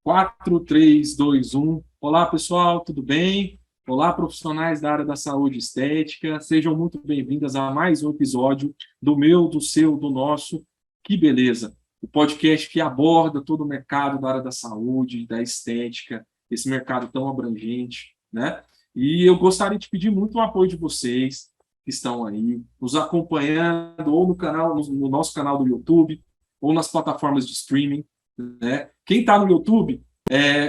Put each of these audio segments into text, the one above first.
4, 3, 2, 1. Olá, pessoal, tudo bem? Olá, profissionais da área da saúde estética. Sejam muito bem-vindas a mais um episódio do meu, do seu, do nosso Que Beleza, o podcast que aborda todo o mercado da área da saúde, da estética, esse mercado tão abrangente, né? E eu gostaria de pedir muito o apoio de vocês que estão aí, nos acompanhando ou no canal, no nosso canal do YouTube, ou nas plataformas de streaming, né? Quem está no YouTube,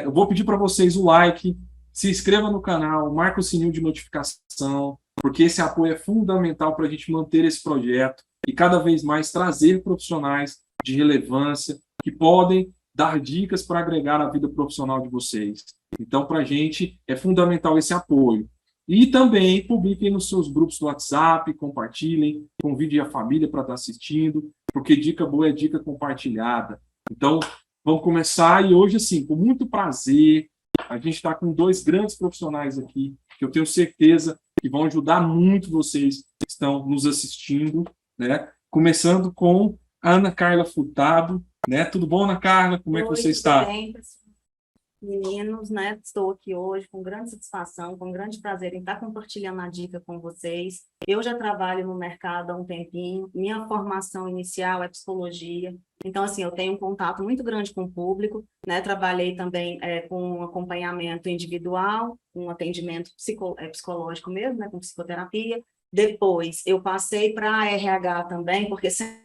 eu vou pedir para vocês o like, se inscreva no canal, marque o sininho de notificação, porque esse apoio é fundamental para a gente manter esse projeto e cada vez mais trazer profissionais de relevância que podem dar dicas para agregar a vida profissional de vocês. Então, para a gente é fundamental esse apoio. E também publiquem nos seus grupos do WhatsApp, compartilhem, convidem a família para estar assistindo, porque dica boa é dica compartilhada. Então, vamos começar. E hoje, assim, com muito prazer, a gente está com dois grandes profissionais aqui, que eu tenho certeza que vão ajudar muito vocês que estão nos assistindo, né? Começando com a Ana Carla Furtado, né? Tudo bom, Ana Carla? Como é que Oi, você tudo está? bem, pessoal? Meninos, né? Estou aqui hoje com grande satisfação, com grande prazer em estar compartilhando a dica com vocês. Eu já trabalho no mercado há um tempinho, minha formação inicial é psicologia, então, assim, eu tenho um contato muito grande com o público, né? Trabalhei também com acompanhamento individual, um atendimento psicológico mesmo, né? Com psicoterapia. Depois, eu passei para a RH também, porque sempre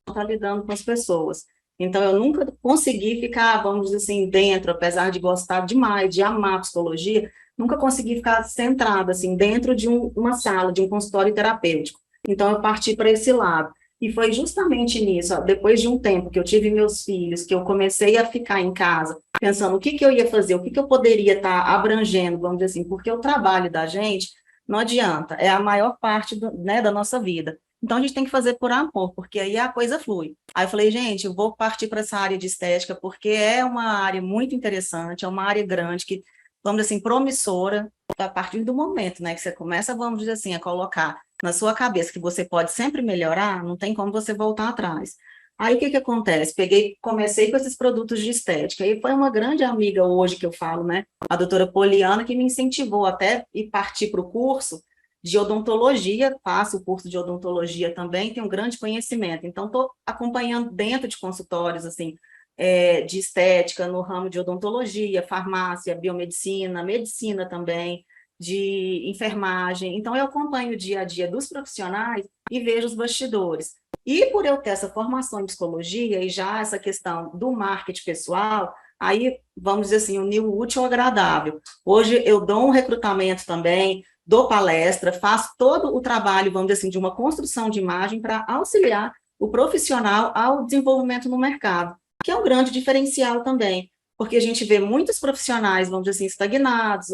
está lidando com as pessoas. Então, eu nunca consegui ficar, vamos dizer assim, dentro, apesar de gostar demais, de amar a psicologia, nunca consegui ficar centrada, assim, dentro de uma sala, de um consultório terapêutico. Então, eu parti para esse lado. E foi justamente nisso, ó, depois de um tempo que eu tive meus filhos, que eu comecei a ficar em casa, pensando o que que eu ia fazer, o que que eu poderia estar abrangendo, vamos dizer assim, porque o trabalho da gente não adianta, é a maior parte né, da nossa vida. Então, a gente tem que fazer por amor, porque aí a coisa flui. Aí eu falei, gente, eu vou partir para essa área de estética, porque é uma área muito interessante, é uma área grande, que, vamos dizer assim, promissora, a partir do momento, né, que você começa, vamos dizer assim, a colocar na sua cabeça que você pode sempre melhorar, não tem como você voltar atrás. Aí, o que que acontece? Comecei com esses produtos de estética, e foi uma grande amiga hoje que eu falo, né, a doutora Poliana, que me incentivou até ir partir para o curso de odontologia, faço o curso de odontologia também, tenho um grande conhecimento, então estou acompanhando dentro de consultórios, assim, de estética, no ramo de odontologia, farmácia, biomedicina, medicina também, de enfermagem, então eu acompanho o dia a dia dos profissionais e vejo os bastidores. E por eu ter essa formação em psicologia e já essa questão do marketing pessoal, aí, vamos dizer assim, unir o útil ao agradável. Hoje eu dou um recrutamento também, dou palestra, faço todo o trabalho, vamos dizer assim, de uma construção de imagem para auxiliar o profissional ao desenvolvimento no mercado, que é um grande diferencial também, porque a gente vê muitos profissionais, vamos dizer assim, estagnados,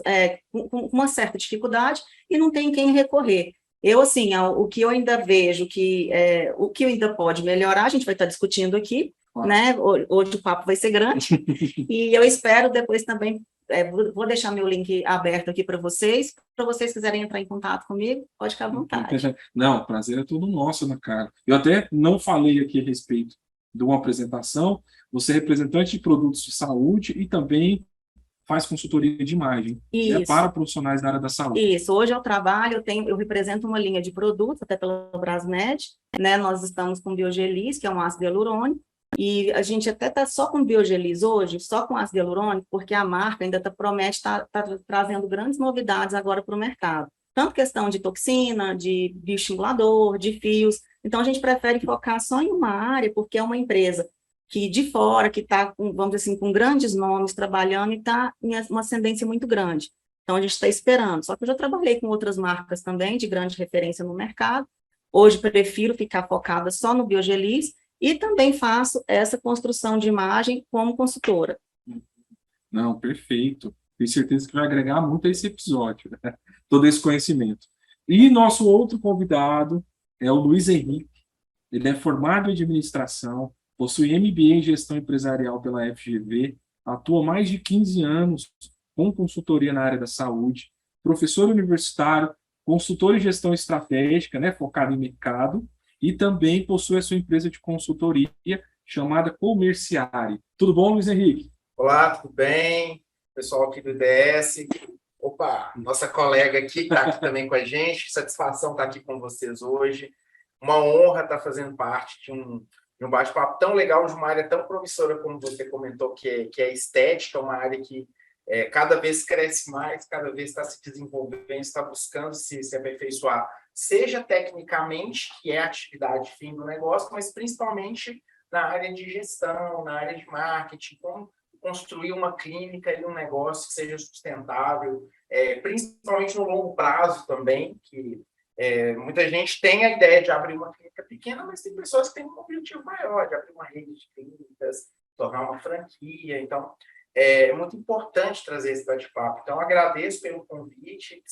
com uma certa dificuldade e não tem quem recorrer. Eu, assim, o que eu ainda vejo, o que ainda pode melhorar, a gente vai estar discutindo aqui, né? Hoje o papo vai ser grande, e eu espero depois também vou deixar meu link aberto aqui para vocês quiserem entrar em contato comigo, pode ficar à vontade. Não, o prazer é todo nosso, Ana Carla. Eu até não falei aqui a respeito de uma apresentação. Você é representante de produtos de saúde e também faz consultoria de imagem, né, para Isso, profissionais da área da saúde. isso. Hoje eu trabalho, eu represento uma linha de produtos, até pela Brasmed, né? Nós estamos com Biogelis, que é um ácido hialurônico, e a gente até está só com Biogelis hoje, só com ácido hialurônico, porque a marca ainda promete estar trazendo grandes novidades agora para o mercado. Tanto questão de toxina, de bioestimulador, de fios. Então, a gente prefere focar só em uma área, porque é uma empresa que de fora, que está, vamos dizer assim, com grandes nomes trabalhando e está em uma ascendência muito grande. Então, a gente está esperando. Só que eu já trabalhei com outras marcas também, de grande referência no mercado. Hoje, prefiro ficar focada só no Biogelis e também faço essa construção de imagem como consultora. Não, perfeito. Tenho certeza que vai agregar muito a esse episódio, né? Todo esse conhecimento. E nosso outro convidado é o Luiz Henrique. Ele é formado em administração, possui MBA em gestão empresarial pela FGV, atua há mais de 15 anos com consultoria na área da saúde, professor universitário, consultor em gestão estratégica, né, focado em mercado, e também possui a sua empresa de consultoria chamada Comerciare. Tudo bom, Luiz Henrique? Olá, tudo bem? Pessoal aqui do IDS. Opa, nossa colega aqui que está aqui também com a gente. Satisfação estar aqui com vocês hoje. Uma honra estar fazendo parte de um bate-papo tão legal, de uma área tão promissora como você comentou, que é estética, uma área que cada vez cresce mais, cada vez está se desenvolvendo, está buscando se aperfeiçoar, seja tecnicamente, que é a atividade fim do negócio, mas principalmente na área de gestão, na área de marketing, como construir uma clínica e um negócio que seja sustentável, principalmente no longo prazo também, que muita gente tem a ideia de abrir uma clínica pequena, mas tem pessoas que têm um objetivo maior, de abrir uma rede de clínicas, tornar uma franquia. Então, é muito importante trazer esse bate-papo. Então, agradeço pelo convite,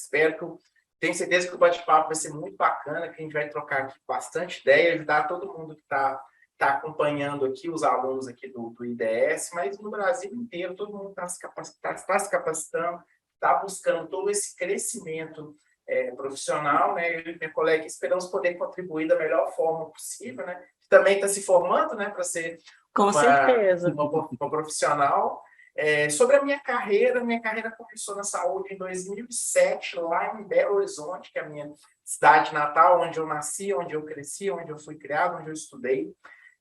tenho certeza que o bate-papo vai ser muito bacana, que a gente vai trocar aqui bastante ideia, ajudar todo mundo que está acompanhando aqui, os alunos aqui do IDS, mas no Brasil inteiro, todo mundo está se capacitando, está buscando todo esse crescimento profissional, né? Eu e minha colega esperamos poder contribuir da melhor forma possível, né? Também está se formando, né, para ser Com certeza. uma profissional. Sobre a minha carreira começou na saúde em 2007, lá em Belo Horizonte, que é a minha cidade natal, onde eu nasci, onde eu cresci, onde eu fui criado, onde eu estudei.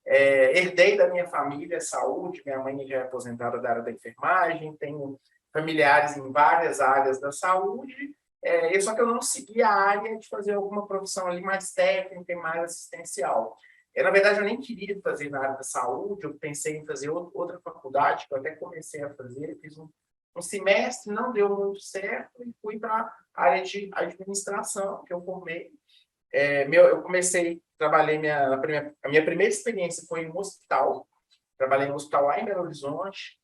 Herdei da minha família saúde, minha mãe já é aposentada da área da enfermagem, tenho familiares em várias áreas da saúde, só que eu não segui a área de fazer alguma profissão ali mais técnica e mais assistencial. Na verdade, eu nem queria fazer na área da saúde, eu pensei em fazer outra faculdade, que eu até comecei a fazer, fiz um semestre, não deu muito certo, e fui para a área de administração, que eu formei. Eu trabalhei, a minha primeira experiência foi em um hospital, trabalhei em um hospital lá em Belo Horizonte,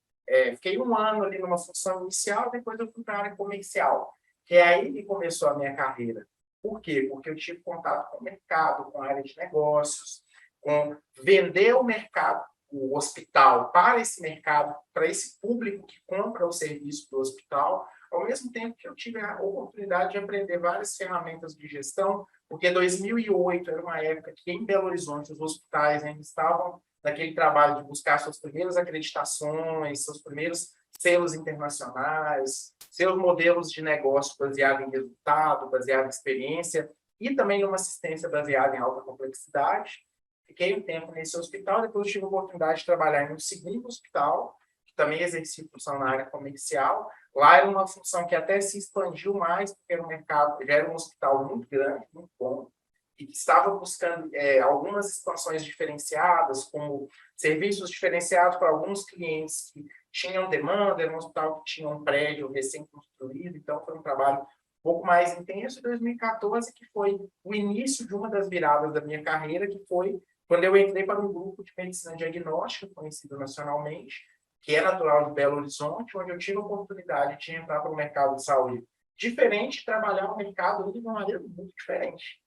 fiquei um ano ali numa função inicial, depois eu fui para a área comercial, que é aí que começou a minha carreira. Por quê? Porque eu tive contato com o mercado, com a área de negócios, com vender o mercado, o hospital para esse mercado, para esse público que compra o serviço do hospital, ao mesmo tempo que eu tive a oportunidade de aprender várias ferramentas de gestão, porque 2008 era uma época que em Belo Horizonte os hospitais ainda estavam naquele trabalho de buscar suas primeiras acreditações, seus primeiros selos internacionais, seus modelos de negócio baseado em resultado, baseado em experiência e também uma assistência baseada em alta complexidade. Fiquei um tempo nesse hospital, depois tive a oportunidade de trabalhar em um segundo hospital, que também exercia função na área comercial. Lá era uma função que até se expandiu mais, porque era um mercado, já era um hospital muito grande, muito bom, e que estava buscando algumas expansões diferenciadas, como serviços diferenciados para alguns clientes que tinham demanda, era um hospital que tinha um prédio recém-construído, então foi um trabalho um pouco mais intenso. Em 2014, que foi o início de uma das viradas da minha carreira, que foi quando eu entrei para um grupo de medicina diagnóstica, conhecido nacionalmente, que é natural de Belo Horizonte, onde eu tive a oportunidade de entrar para o mercado de saúde diferente, trabalhar no mercado de uma maneira muito diferente.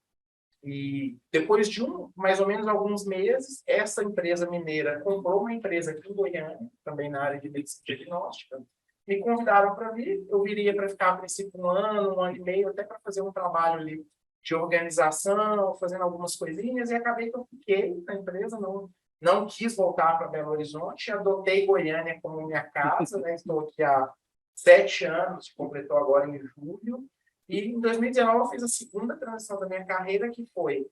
E depois de mais ou menos alguns meses, essa empresa mineira comprou uma empresa aqui em Goiânia, também na área de medicina diagnóstica, me convidaram para vir, eu viria para ficar a princípio um ano e meio, até para fazer um trabalho ali de organização, fazendo algumas coisinhas, e acabei que eu fiquei na empresa, não quis voltar para Belo Horizonte, adotei Goiânia como minha casa, né? Estou aqui há 7 anos, completou agora em julho, e em 2019 eu fiz a segunda transição da minha carreira, que foi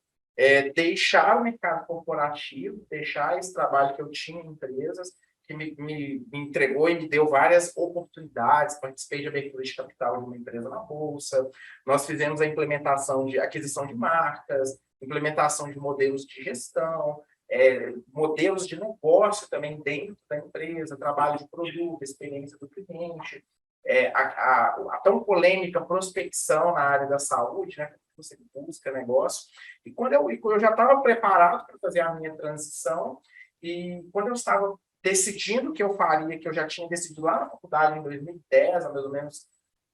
deixar o mercado corporativo, deixar esse trabalho que eu tinha em empresas, que me entregou e me deu várias oportunidades. Participei de abertura de capital de uma empresa na Bolsa, nós fizemos a implementação de aquisição de marcas, implementação de modelos de gestão, modelos de negócio também dentro da empresa, trabalho de produto, experiência do cliente, a tão polêmica prospecção na área da saúde, né? Você busca negócio. E quando eu já estava preparado para fazer a minha transição, e quando eu estava decidindo o que eu faria, que eu já tinha decidido lá na faculdade em 2010, há mais ou menos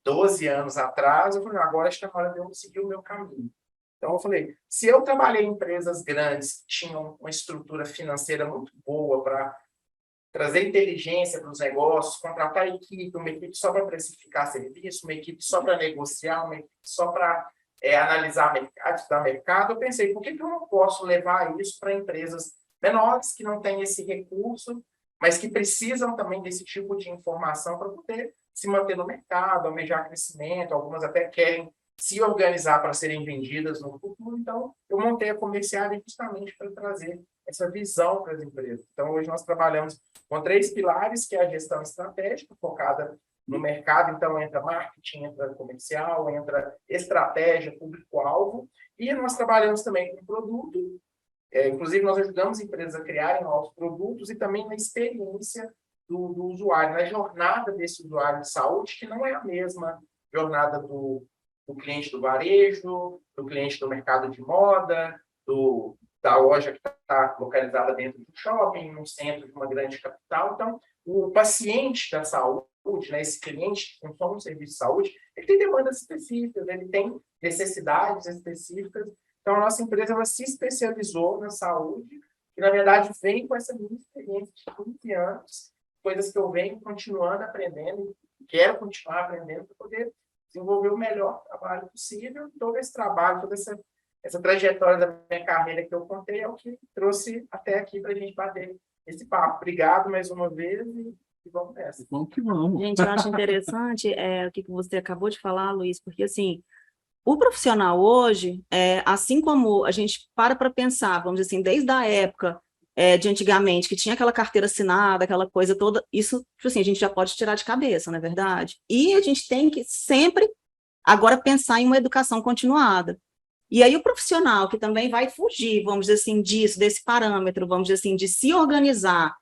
12 anos atrás, eu falei, agora está na hora de eu seguir o meu caminho. Então, eu falei, se eu trabalhei em empresas grandes que tinham uma estrutura financeira muito boa para trazer inteligência para os negócios, contratar uma equipe só para precificar serviço, uma equipe só para negociar, uma equipe só para analisar mercado, estudar mercado, eu pensei, por que eu não posso levar isso para empresas menores que não têm esse recurso mas que precisam também desse tipo de informação para poder se manter no mercado, almejar crescimento, algumas até querem se organizar para serem vendidas no futuro. Então, eu montei a Comerciale justamente para trazer essa visão para as empresas. Então, hoje nós trabalhamos com 3 pilares, que é a gestão estratégica, focada no mercado. Então, entra marketing, entra comercial, entra estratégia, público-alvo. E nós trabalhamos também com produto. Inclusive, nós ajudamos empresas a criarem novos produtos e também na experiência do usuário, na jornada desse usuário de saúde, que não é a mesma jornada do cliente do varejo, do cliente do mercado de moda, da loja que está localizada dentro do shopping, no centro de uma grande capital. Então, o paciente da saúde, né, esse cliente que consome um serviço de saúde, ele tem demandas específicas, ele tem necessidades específicas. Então, a nossa empresa ela se especializou na saúde e, na verdade, vem com essa minha experiência de 15 anos, coisas que eu venho continuando aprendendo, quero continuar aprendendo para poder desenvolver o melhor trabalho possível. Todo esse trabalho, toda essa trajetória da minha carreira que eu contei é o que trouxe até aqui para a gente bater esse papo. Obrigado mais uma vez e vamos nessa. Vamos que vamos. Gente, eu acho interessante o que você acabou de falar, Luiz, porque assim, o profissional hoje, assim como a gente para pensar, vamos dizer assim, desde a época de antigamente, que tinha aquela carteira assinada, aquela coisa toda, isso, tipo assim, a gente já pode tirar de cabeça, não é verdade? E a gente tem que sempre, agora, pensar em uma educação continuada. E aí o profissional que também vai fugir, vamos dizer assim, desse parâmetro, vamos dizer assim, de se organizar,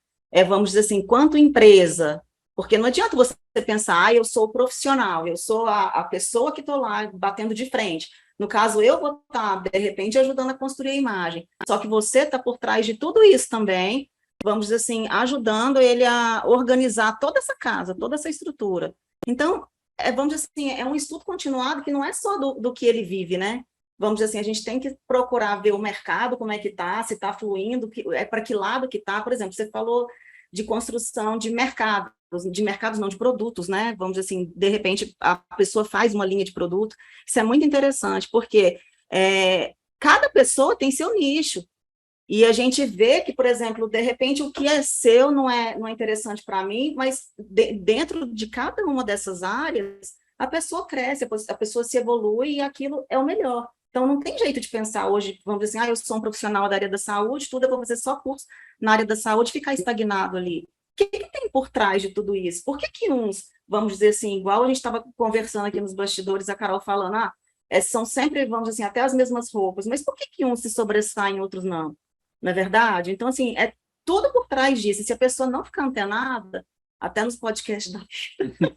vamos dizer assim, enquanto empresa, porque não adianta você pensar, eu sou o profissional, eu sou a pessoa que estou lá batendo de frente. No caso, eu vou estar, de repente, ajudando a construir a imagem. Só que você está por trás de tudo isso também, vamos dizer assim, ajudando ele a organizar toda essa casa, toda essa estrutura. Então, vamos dizer assim, é um estudo continuado que não é só do que ele vive, né? Vamos dizer assim, a gente tem que procurar ver o mercado, como é que está, se está fluindo, para que lado que está. Por exemplo, você falou de construção de mercados não, de produtos, né? Vamos dizer assim, de repente a pessoa faz uma linha de produto. Isso é muito interessante, porque cada pessoa tem seu nicho. E a gente vê que, por exemplo, de repente o que é seu não é interessante para mim, mas dentro de cada uma dessas áreas, a pessoa cresce, a pessoa se evolui e aquilo é o melhor. Então, não tem jeito de pensar hoje, vamos dizer assim, eu sou um profissional da área da saúde, tudo eu vou fazer só curso na área da saúde, ficar estagnado ali. O que tem por trás de tudo isso? Por que uns, vamos dizer assim, igual a gente estava conversando aqui nos bastidores, a Carol falando, são sempre, vamos dizer assim, até as mesmas roupas, mas por que uns se sobressaem e outros não? Não é verdade? Então, assim, é tudo por trás disso. E se a pessoa não ficar antenada, até nos podcasts da vida,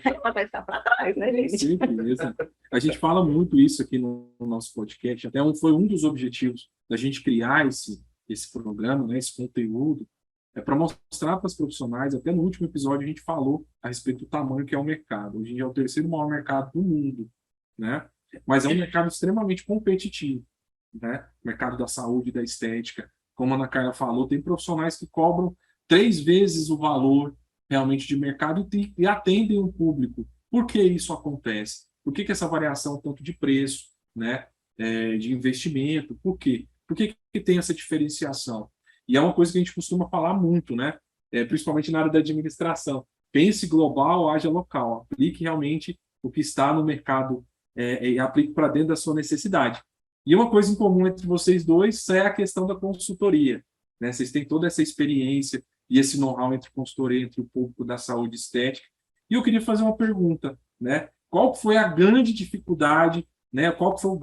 ela vai ficar para trás, né, gente? Certeza. A gente fala muito isso aqui no nosso podcast. Até foi um dos objetivos da gente criar esse programa, né, esse conteúdo, para mostrar para os profissionais. Até no último episódio a gente falou a respeito do tamanho que é o mercado. Hoje em dia é o terceiro maior mercado do mundo, né? Mas é um mercado extremamente competitivo, né? Mercado da saúde e da estética. Como a Ana Carla falou, tem profissionais que cobram 3 vezes o valor realmente de mercado e atendem o público. Por que isso acontece? Por que essa variação tanto de preço, né, de investimento? Por quê? Por que tem essa diferenciação? E é uma coisa que a gente costuma falar muito, né? Principalmente na área da administração. Pense global, haja local. Aplique realmente o que está no mercado e aplique para dentro da sua necessidade. E uma coisa em comum entre vocês dois é a questão da consultoria, né? Vocês têm toda essa experiência e esse know-how entre consultoria, entre o público da saúde estética. E eu queria fazer uma pergunta, né? Qual foi a grande dificuldade, né? Qual foi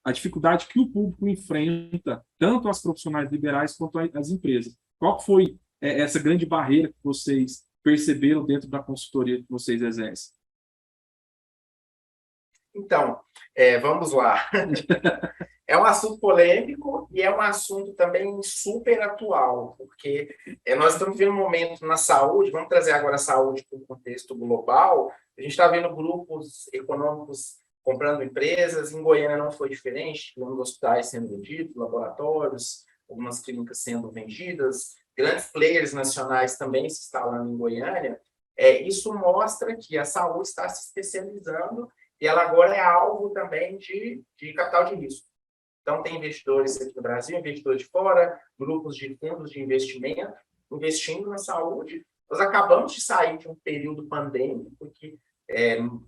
a dificuldade que o público enfrenta, tanto as profissionais liberais quanto as empresas? Qual foi essa grande barreira que vocês perceberam dentro da consultoria que vocês exercem? Então, vamos lá. É um assunto polêmico e é um assunto também super atual, porque nós estamos vivendo um momento na saúde, vamos trazer agora a saúde para o contexto global, a gente está vendo grupos econômicos comprando empresas, em Goiânia não foi diferente, tivemos hospitais sendo vendidos, laboratórios, algumas clínicas sendo vendidas, grandes players nacionais também se instalando em Goiânia. Isso mostra que a saúde está se especializando e ela agora é alvo também de capital de risco. Então, tem investidores aqui no Brasil, investidores de fora, grupos de fundos de investimento investindo na saúde. Nós acabamos de sair de um período pandêmico que,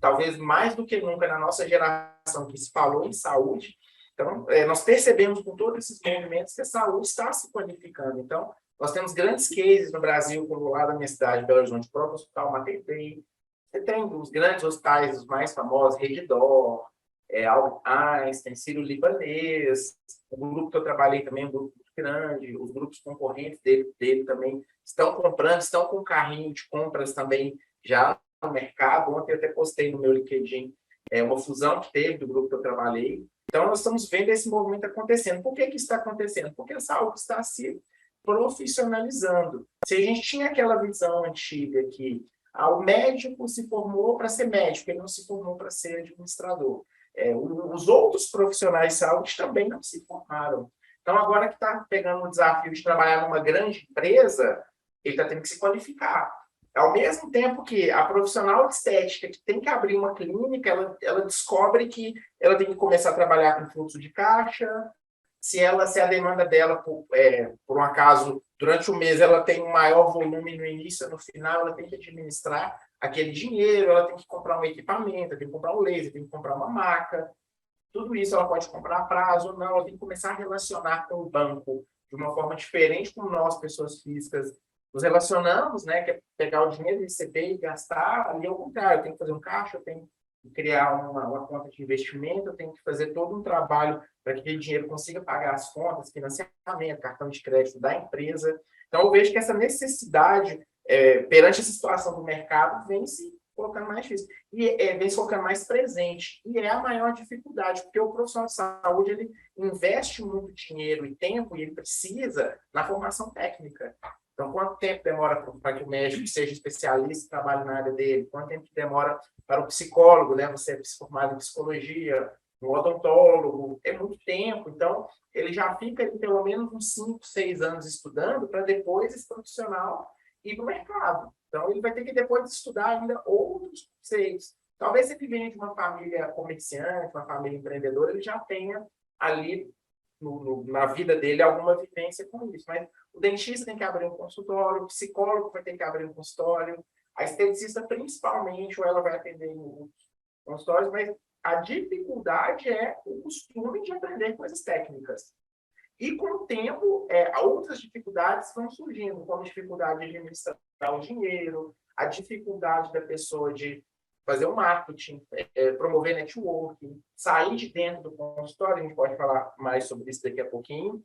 talvez mais do que nunca na nossa geração que se falou em saúde. Então, nós percebemos com todos esses movimentos que a saúde está se qualificando. Então, nós temos grandes cases no Brasil, como lá da minha cidade, Belo Horizonte, o próprio Hospital Mater Dei. Você tem os grandes hospitais, os mais famosos, Rede D'Or, Albert Einstein, Sírio-Libanês, o grupo que eu trabalhei também, um grupo muito grande, os grupos concorrentes dele também estão comprando, estão com carrinho de compras também já no mercado. Ontem eu até postei no meu LinkedIn uma fusão que teve do grupo que eu trabalhei. Então, nós estamos vendo esse movimento acontecendo. Por que isso está acontecendo? Porque a saúde está se profissionalizando. Se a gente tinha aquela visão antiga que o médico se formou para ser médico, ele não se formou para ser administrador. Os outros profissionais de saúde também não se formaram. Então, agora que está pegando o desafio de trabalhar numa grande empresa, ele está tendo que se qualificar. Ao mesmo tempo que a profissional de estética que tem que abrir uma clínica, ela descobre que ela tem que começar a trabalhar com fluxo de caixa. Se a demanda dela, por um acaso, durante o mês, ela tem um maior volume no início, no final, ela tem que administrar aquele dinheiro, ela tem que comprar um equipamento, tem que comprar um laser, tem que comprar uma maca. Tudo isso ela pode comprar a prazo ou não, ela tem que começar a relacionar com o banco de uma forma diferente como nós, pessoas físicas, nos relacionamos, né? Que é pegar o dinheiro, receber e gastar. Ali é o contrário, eu tenho que fazer um caixa, eu tenho que criar uma conta de investimento, eu tenho que fazer todo um trabalho para que aquele dinheiro consiga pagar as contas, financiamento, cartão de crédito da empresa. Então, eu vejo que essa necessidade, perante essa situação do mercado, vem se colocando mais difícil. E vem se colocando mais presente. E é a maior dificuldade, porque o profissional de saúde, ele investe muito dinheiro e tempo, e ele precisa na formação técnica. Então, quanto tempo demora para que o médico seja especialista e trabalhe na área dele? Quanto tempo demora para o psicólogo, né? Você é formado em psicologia, um odontólogo, é muito tempo. Então, ele já fica pelo menos uns 5, 6 anos estudando para depois esse profissional ir para o mercado. Então, ele vai ter que depois estudar ainda outros 6. Talvez se ele venha de uma família comerciante, uma família empreendedora, ele já tenha ali na vida dele alguma vivência com isso. Mas o dentista tem que abrir um consultório, o psicólogo vai ter que abrir um consultório, a esteticista principalmente, ou ela vai atender em consultórios, mas a dificuldade é o costume de aprender coisas técnicas. E, com o tempo, outras dificuldades vão surgindo, como a dificuldade de administrar o dinheiro, a dificuldade da pessoa de fazer o marketing, promover networking, sair de dentro do consultório, a gente pode falar mais sobre isso daqui a pouquinho.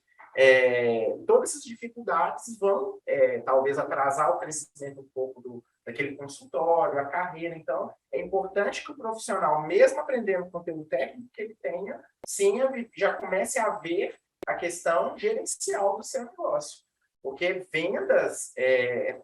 Todas essas dificuldades vão, talvez, atrasar o crescimento um pouco daquele consultório, a carreira. Então, é importante que o profissional, mesmo aprendendo conteúdo técnico que ele tenha, sim, já comece a ver a questão gerencial do seu negócio. Porque vendas,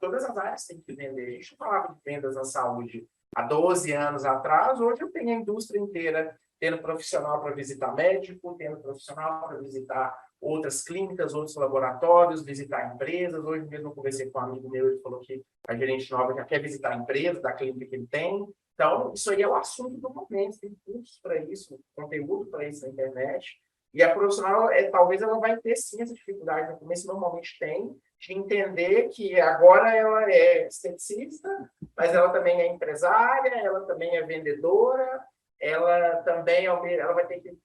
todas as áreas têm que vender. A gente não falava de vendas na saúde há 12 anos atrás, hoje eu tenho a indústria inteira tendo profissional para visitar médico, tendo profissional para visitar outras clínicas, outros laboratórios, visitar empresas. Hoje mesmo eu conversei com um amigo meu, ele falou que a gerente nova já quer visitar a empresa da clínica que ele tem. Então, isso aí é o assunto do momento, tem cursos para isso, conteúdo para isso na internet. E a profissional, talvez ela vai ter sim essa dificuldade, no começo normalmente tem, de entender que agora ela é esteticista, mas ela também é empresária, ela também é vendedora, ela também ela vai ter que...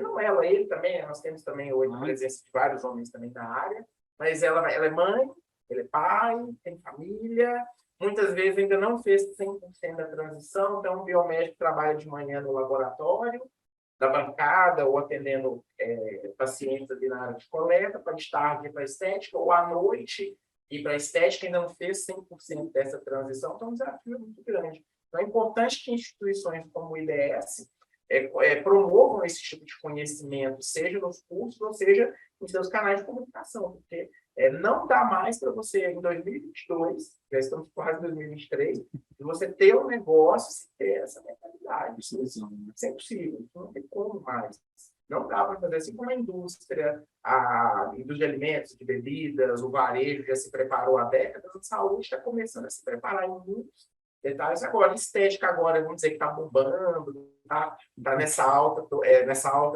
não ela, ele também, nós temos também hoje a presença de vários homens também na área, mas ela é mãe, ele é pai, tem família, muitas vezes ainda não fez 100% da transição, então o biomédico trabalha de manhã no laboratório, da bancada, ou atendendo pacientes ali na área de coleta, para de tarde ir para a estética, ou à noite ir para a estética, ainda não fez 100% dessa transição, então é um desafio muito grande. Então é importante que instituições como o IDS promovam esse tipo de conhecimento, seja nos cursos, ou seja nos seus canais de comunicação, porque não dá mais para você, em 2022, já estamos quase em 2023, de você ter um negócio sem ter essa mentalidade. Isso é impossível, não tem como mais. Não dá para fazer assim como a indústria de alimentos, de bebidas, o varejo já se preparou há décadas, a saúde está começando a se preparar em muitos detalhes agora. Estética agora, vamos dizer que está bombando, está nessa alta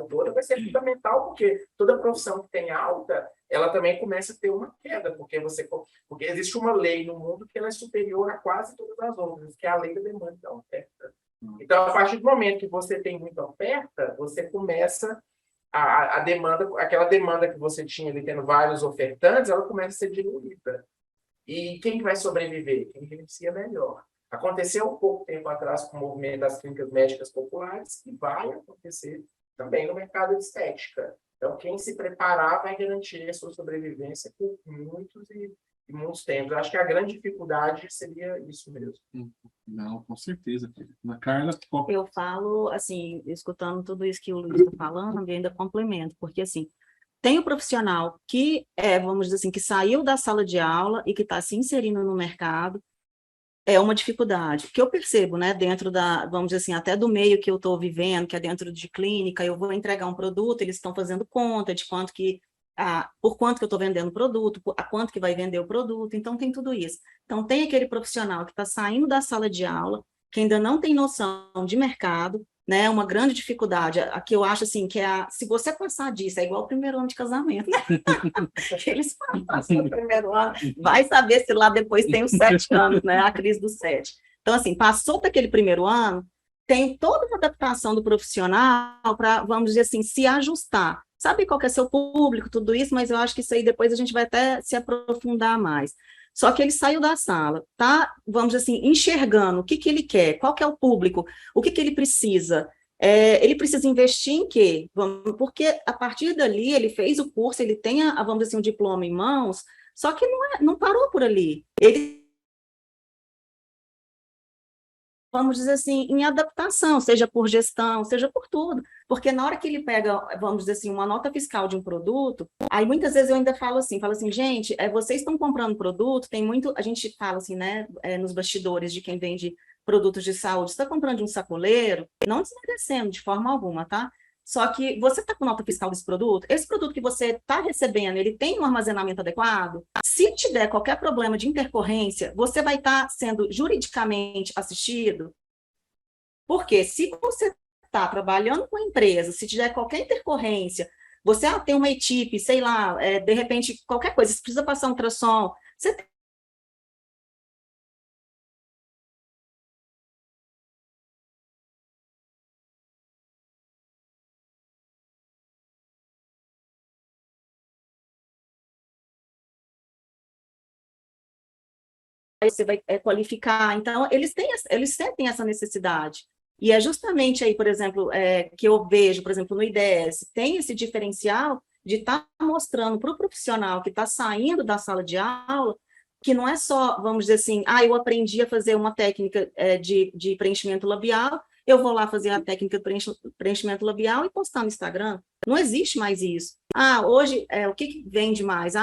toda, vai ser fundamental, porque toda profissão que tem alta, ela também começa a ter uma queda, porque existe uma lei no mundo que ela é superior a quase todas as outras, que é a lei da demanda e da oferta. Então, a partir do momento que você tem muita oferta, você começa a demanda, aquela demanda que você tinha ali tendo vários ofertantes, ela começa a ser diluída. E quem vai sobreviver? Quem beneficia melhor. Aconteceu um pouco tempo atrás com o movimento das clínicas médicas populares e vai acontecer também no mercado de estética. Então, quem se preparar vai garantir a sua sobrevivência por muitos e muitos tempos. Eu acho que a grande dificuldade seria isso mesmo. Não, com certeza. Ana Carla, qual... Eu falo, assim, escutando tudo isso que o Luiz está falando, eu ainda complemento, porque, assim, tem o profissional que, vamos dizer assim, que saiu da sala de aula e que está se inserindo no mercado, é uma dificuldade, que eu percebo, né, dentro da, vamos dizer assim, até do meio que eu estou vivendo, que é dentro de clínica, eu vou entregar um produto, eles estão fazendo conta de quanto que, por quanto que eu estou vendendo o produto, a quanto que vai vender o produto, então tem tudo isso. Então tem aquele profissional que está saindo da sala de aula, que ainda não tem noção de mercado, né, uma grande dificuldade, a que eu acho assim, que se você passar disso, é igual o primeiro ano de casamento, né? Eles passam no primeiro ano, vai saber se lá depois tem os 7 anos, né, a crise dos 7. Então, assim, passou daquele primeiro ano, tem toda uma adaptação do profissional para, vamos dizer assim, se ajustar. Sabe qual que é seu público, tudo isso, mas eu acho que isso aí depois a gente vai até se aprofundar mais. Só que ele saiu da sala, tá, vamos dizer assim, enxergando o que ele quer, qual que é o público, o que ele precisa. Ele precisa investir em quê? Porque a partir dali ele fez o curso, ele tem, vamos dizer assim, um diploma em mãos, só que não parou por ali. Ele, vamos dizer assim, em adaptação, seja por gestão, seja por tudo. Porque na hora que ele pega, vamos dizer assim, uma nota fiscal de um produto, aí muitas vezes eu ainda falo assim, gente, vocês estão comprando produto, tem muito, a gente fala assim, né, nos bastidores de quem vende produtos de saúde, você está comprando de um sacoleiro, não desmerecendo de forma alguma, tá? Só que você está com nota fiscal desse produto, esse produto que você está recebendo, ele tem um armazenamento adequado? Se tiver qualquer problema de intercorrência, você vai estar sendo juridicamente assistido? Porque se você está trabalhando com a empresa, se tiver qualquer intercorrência, você tem uma equipe, sei lá, de repente, qualquer coisa, você precisa passar um ultrassom, você você vai qualificar. Então, eles sentem essa necessidade. E é justamente aí, por exemplo, que eu vejo, por exemplo, no IDS, tem esse diferencial de estar mostrando para o profissional que está saindo da sala de aula, que não é só, vamos dizer assim, eu aprendi a fazer uma técnica de preenchimento labial, eu vou lá fazer a técnica de preenchimento labial e postar no Instagram. Não existe mais isso. Hoje, o que vende mais?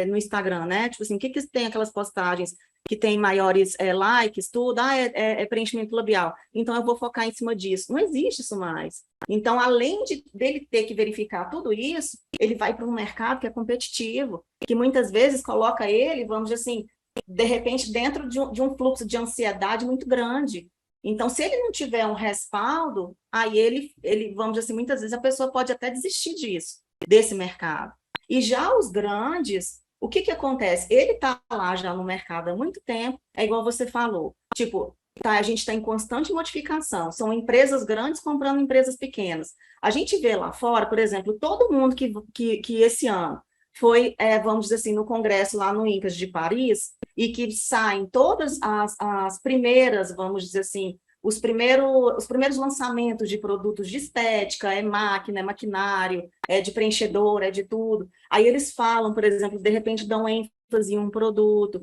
No Instagram, né? Tipo assim, o que tem aquelas postagens que tem maiores likes, tudo, é preenchimento labial. Então, eu vou focar em cima disso. Não existe isso mais. Então, além dele ter que verificar tudo isso, ele vai para um mercado que é competitivo, que muitas vezes coloca ele, vamos dizer assim, de repente, dentro de um fluxo de ansiedade muito grande. Então, se ele não tiver um respaldo, aí ele, vamos dizer assim, muitas vezes a pessoa pode até desistir disso, desse mercado. E já os grandes, o que acontece? Ele está lá já no mercado há muito tempo, é igual você falou, tipo, a gente está em constante modificação, são empresas grandes comprando empresas pequenas. A gente vê lá fora, por exemplo, todo mundo que esse ano foi, vamos dizer assim, no congresso lá no INCAS de Paris, e que saem todas as primeiras, vamos dizer assim, os primeiros lançamentos de produtos de estética, máquina, maquinário, de preenchedor, de tudo. Aí eles falam, por exemplo, de repente dão ênfase em um produto.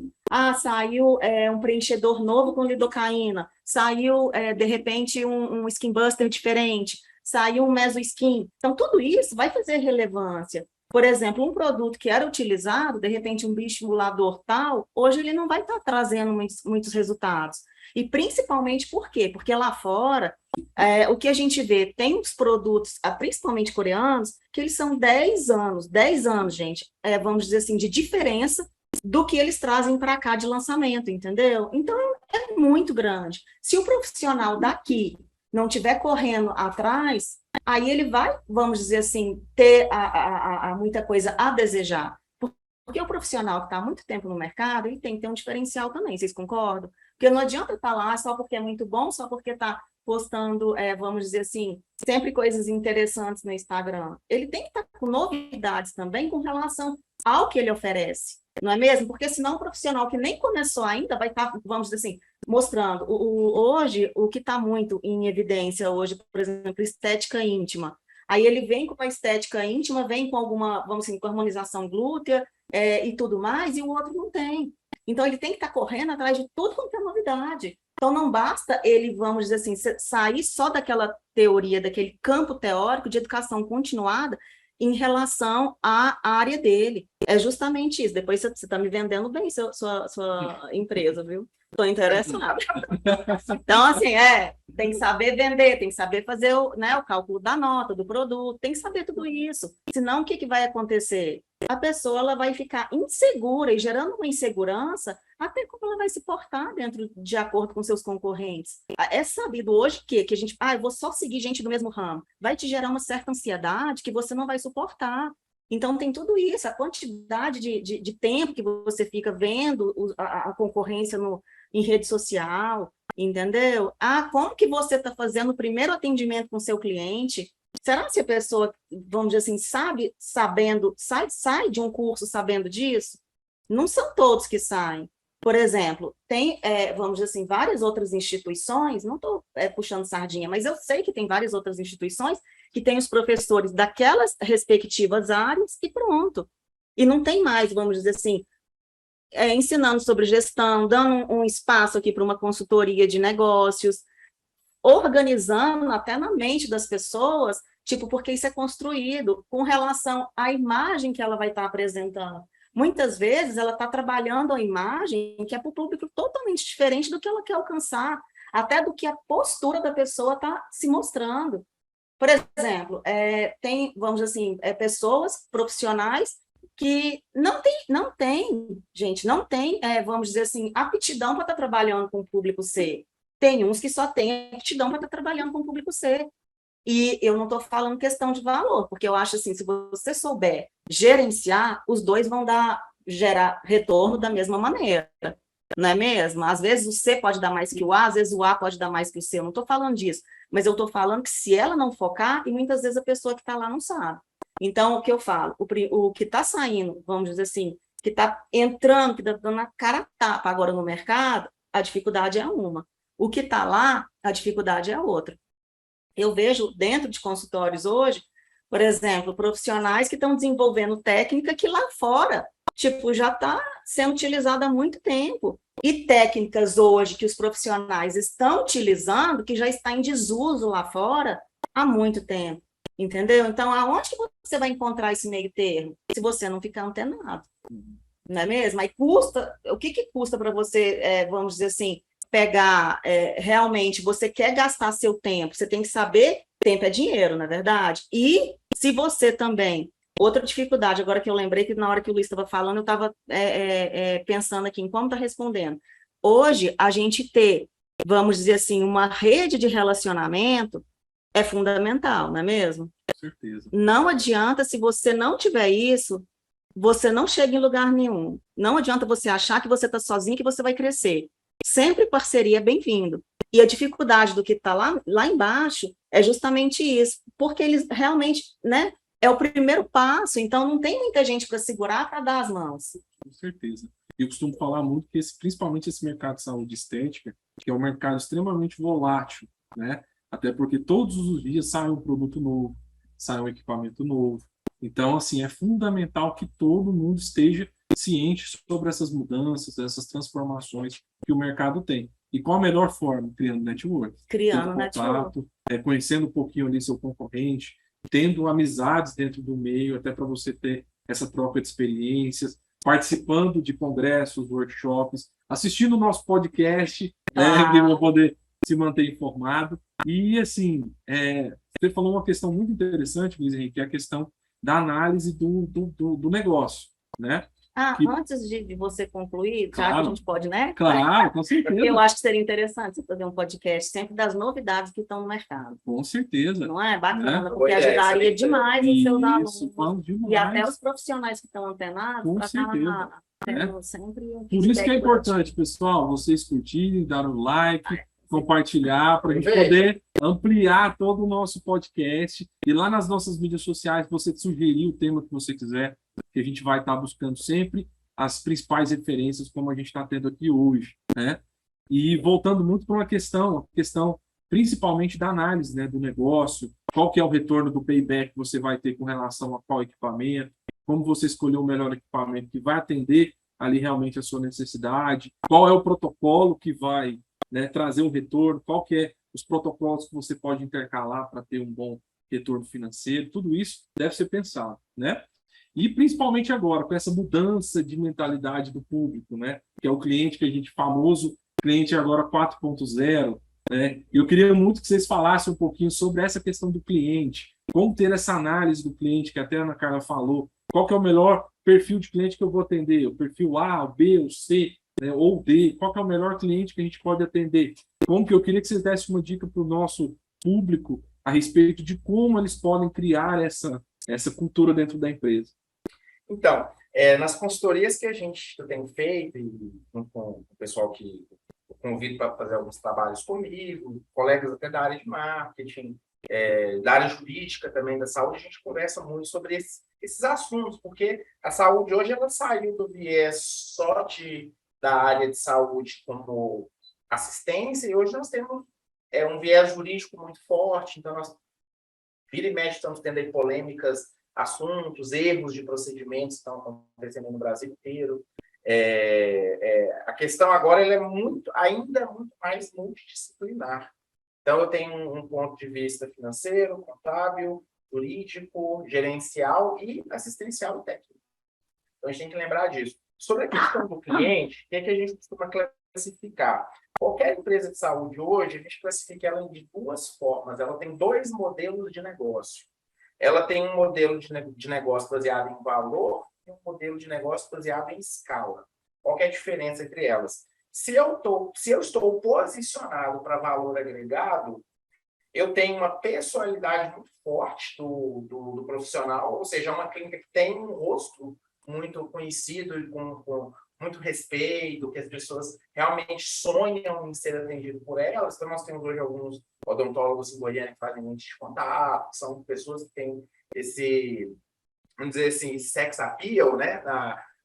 Saiu um preenchedor novo com lidocaína, saiu, de repente, um skin buster diferente, saiu um meso skin. Então, tudo isso vai fazer relevância. Por exemplo, um produto que era utilizado, de repente um bioestimulador tal, hoje ele não vai estar trazendo muitos resultados. E principalmente por quê? Porque lá fora, o que a gente vê, tem uns produtos, principalmente coreanos, que eles são 10 anos, gente, vamos dizer assim, de diferença do que eles trazem para cá de lançamento, entendeu? Então, é muito grande. Se o profissional daqui não estiver correndo atrás, aí ele vai, vamos dizer assim, ter muita coisa a desejar. Porque o profissional que está há muito tempo no mercado, ele tem que ter um diferencial também, vocês concordam? Porque não adianta estar lá só porque é muito bom, só porque está postando, vamos dizer assim, sempre coisas interessantes no Instagram. Ele tem que estar com novidades também com relação ao que ele oferece, não é mesmo? Porque senão o profissional que nem começou ainda vai estar, vamos dizer assim, mostrando. Hoje, o que está muito em evidência hoje, por exemplo, estética íntima. Aí ele vem com a estética íntima, vem com alguma, vamos assim, com harmonização glútea, e tudo mais, e o outro não tem. Então, ele tem que estar correndo atrás de tudo quanto é novidade. Então, não basta ele, vamos dizer assim, sair só daquela teoria, daquele campo teórico de educação continuada em relação à área dele. É justamente isso. Depois você está me vendendo bem sua empresa, viu? Estou interessada. Então, assim, tem que saber vender, tem que saber fazer o cálculo da nota, do produto, tem que saber tudo isso. Senão, o que vai acontecer? A pessoa ela vai ficar insegura e gerando uma insegurança até como ela vai se portar de acordo com seus concorrentes. É sabido hoje que a gente, eu vou só seguir gente do mesmo ramo. Vai te gerar uma certa ansiedade que você não vai suportar. Então, tem tudo isso, a quantidade de tempo que você fica vendo a concorrência em rede social, entendeu? Como que você está fazendo o primeiro atendimento com o seu cliente? Será que a pessoa, vamos dizer assim, sai de um curso sabendo disso? Não são todos que saem. Por exemplo, tem, vamos dizer assim, várias outras instituições, não estou puxando sardinha, mas eu sei que tem várias outras instituições que têm os professores daquelas respectivas áreas e pronto. E não tem mais, vamos dizer assim, ensinando sobre gestão, dando um espaço aqui para uma consultoria de negócios, organizando até na mente das pessoas, tipo, porque isso é construído com relação à imagem que ela vai estar apresentando. Muitas vezes ela está trabalhando a imagem que é para o público totalmente diferente do que ela quer alcançar, até do que a postura da pessoa está se mostrando. Por exemplo, tem, vamos dizer assim, pessoas profissionais que não tem, vamos dizer assim, aptidão para estar trabalhando com o público C. Tem uns que só têm aptidão para estar trabalhando com o público C. E eu não estou falando questão de valor, porque eu acho assim, se você souber gerenciar, os dois vão gerar retorno da mesma maneira, não é mesmo? Às vezes o C pode dar mais que o A, às vezes o A pode dar mais que o C, eu não estou falando disso, mas eu estou falando que se ela não focar, e muitas vezes a pessoa que está lá não sabe. Então, o que eu falo, o que está saindo, vamos dizer assim, que está entrando, que está dando a cara a tapa agora no mercado, a dificuldade é uma. O que está lá, a dificuldade é a outra. Eu vejo dentro de consultórios hoje, por exemplo, profissionais que estão desenvolvendo técnica que lá fora, tipo, já está sendo utilizada há muito tempo. E técnicas hoje que os profissionais estão utilizando, que já está em desuso lá fora há muito tempo. Entendeu? Então, aonde que você vai encontrar esse meio termo? Se você não ficar antenado. Não é mesmo? Aí custa, o que custa para você, vamos dizer assim, pegar, realmente, você quer gastar seu tempo, você tem que saber, tempo é dinheiro, não é verdade? E se você também, outra dificuldade, agora que eu lembrei que na hora que o Luiz estava falando, eu estava pensando aqui em como está respondendo. Hoje, a gente ter, vamos dizer assim, uma rede de relacionamento é fundamental, não é mesmo? Com certeza. Não adianta, se você não tiver isso, você não chega em lugar nenhum. Não adianta você achar que você está sozinho, que você vai crescer. Sempre parceria é bem-vindo. E a dificuldade do que está lá embaixo é justamente isso, porque eles realmente, né, é o primeiro passo, então não tem muita gente para segurar, para dar as mãos. Com certeza. Eu costumo falar muito que principalmente esse mercado de saúde estética, que é um mercado extremamente volátil, né? Até porque todos os dias sai um produto novo, sai um equipamento novo. Então, assim, é fundamental que todo mundo esteja ciente sobre essas mudanças, essas transformações que o mercado tem. E qual a melhor forma? Criando network. Criando contato, conhecendo um pouquinho ali seu concorrente, tendo amizades dentro do meio, até para você ter essa troca de experiências, participando de congressos, workshops, assistindo o nosso podcast, que vão poder se manter informado. E, assim, você falou uma questão muito interessante, Luiz Henrique, que é a questão da análise do negócio, né? que, Antes de você concluir, já que a claro, gente pode, né? claro, com certeza, Eu acho que seria interessante você fazer um podcast sempre das novidades que estão no mercado. com certeza, Não é? né? Bacana, Boa porque ideia, ajudaria excelente ideia. demais os seus Isso, alunos vamos e até demais, os profissionais que estão antenados com para certeza, estar né? tendo sempre um Por isso que é feedback importante, positivo. pessoal, vocês curtirem, dar um like, compartilhar, para a gente Veja. poder ampliar todo o nosso podcast. E lá nas nossas mídias sociais, você sugerir o tema que você quiser, que a gente vai estar buscando sempre as principais referências, como a gente está tendo aqui hoje, né? E voltando muito para uma questão principalmente da análise, né, do negócio, qual que é o retorno do payback que você vai ter com relação a qual equipamento, como você escolheu o melhor equipamento que vai atender ali realmente a sua necessidade, qual é o protocolo que vai, né, trazer um retorno, qual que é os protocolos que você pode intercalar para ter um bom retorno financeiro, tudo isso deve ser pensado, né? E principalmente agora, com essa mudança de mentalidade do público, né? Que é o cliente que a gente famoso, cliente agora 4.0, né? Eu queria muito que vocês falassem um pouquinho sobre essa questão do cliente, como ter essa análise do cliente, que até a Ana Carla falou, qual que é o melhor perfil de cliente que eu vou atender, o perfil A, o B, o C, né, ou o D, qual que é o melhor cliente que a gente pode atender. Como que eu queria que vocês dessem uma dica para o nosso público a respeito de como eles podem criar essa cultura dentro da empresa. Então, nas consultorias que eu tenho feito, e com o pessoal que eu convido para fazer alguns trabalhos comigo, colegas até da área de marketing, da área jurídica também da saúde, a gente conversa muito sobre esses assuntos, porque a saúde hoje ela saiu do viés só da área de saúde como assistência, e hoje nós temos um viés jurídico muito forte, então nós vira e mexe estamos tendo aí polêmicas, assuntos, erros de procedimentos que estão acontecendo no Brasil inteiro. A questão agora ela ainda muito mais multidisciplinar. Então, eu tenho um ponto de vista financeiro, contábil, jurídico, gerencial e assistencial e técnico. Então, a gente tem que lembrar disso. Sobre a questão do cliente, o que a gente costuma classificar? Qualquer empresa de saúde hoje, a gente classifica ela de duas formas. Ela tem dois modelos de negócio. Ela tem um modelo de negócio baseado em valor e um modelo de negócio baseado em escala. Qual que é a diferença entre elas? Se eu estou posicionado para valor agregado, eu tenho uma personalidade muito forte do profissional, ou seja, uma clínica que tem um rosto muito conhecido e com muito respeito, que as pessoas realmente sonham em ser atendido por elas. Então, nós temos hoje alguns odontólogos em Goiânia que fazem lentes de contato, são pessoas que têm esse, vamos dizer assim, sex appeal, né?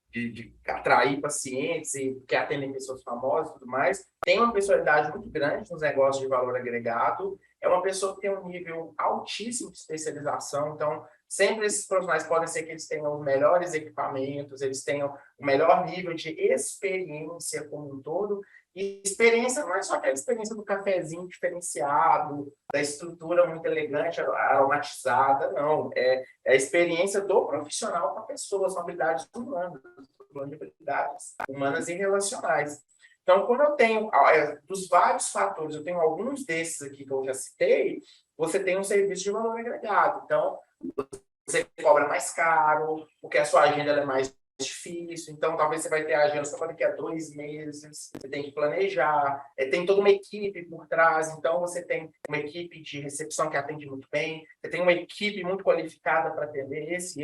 De atrair pacientes e que atendem pessoas famosas e tudo mais. Tem uma personalidade muito grande nos negócios de valor agregado. É uma pessoa que tem um nível altíssimo de especialização. Então, sempre esses profissionais podem ser que eles tenham os melhores equipamentos, eles tenham o melhor nível de experiência como um todo. E experiência não é só aquela experiência do cafezinho diferenciado, da estrutura muito elegante, aromatizada, não. É a experiência do profissional com a pessoa, são habilidades humanas, habilidades humanas e relacionais. Então, quando eu tenho, dos vários fatores, eu tenho alguns desses aqui que eu já citei, você tem um serviço de valor agregado. Então, você cobra mais caro, porque a sua agenda é mais difícil, então talvez você vai ter a agenda só para daqui a 2 meses, você tem que planejar, tem toda uma equipe por trás, então você tem uma equipe de recepção que atende muito bem, você tem uma equipe muito qualificada para atender esse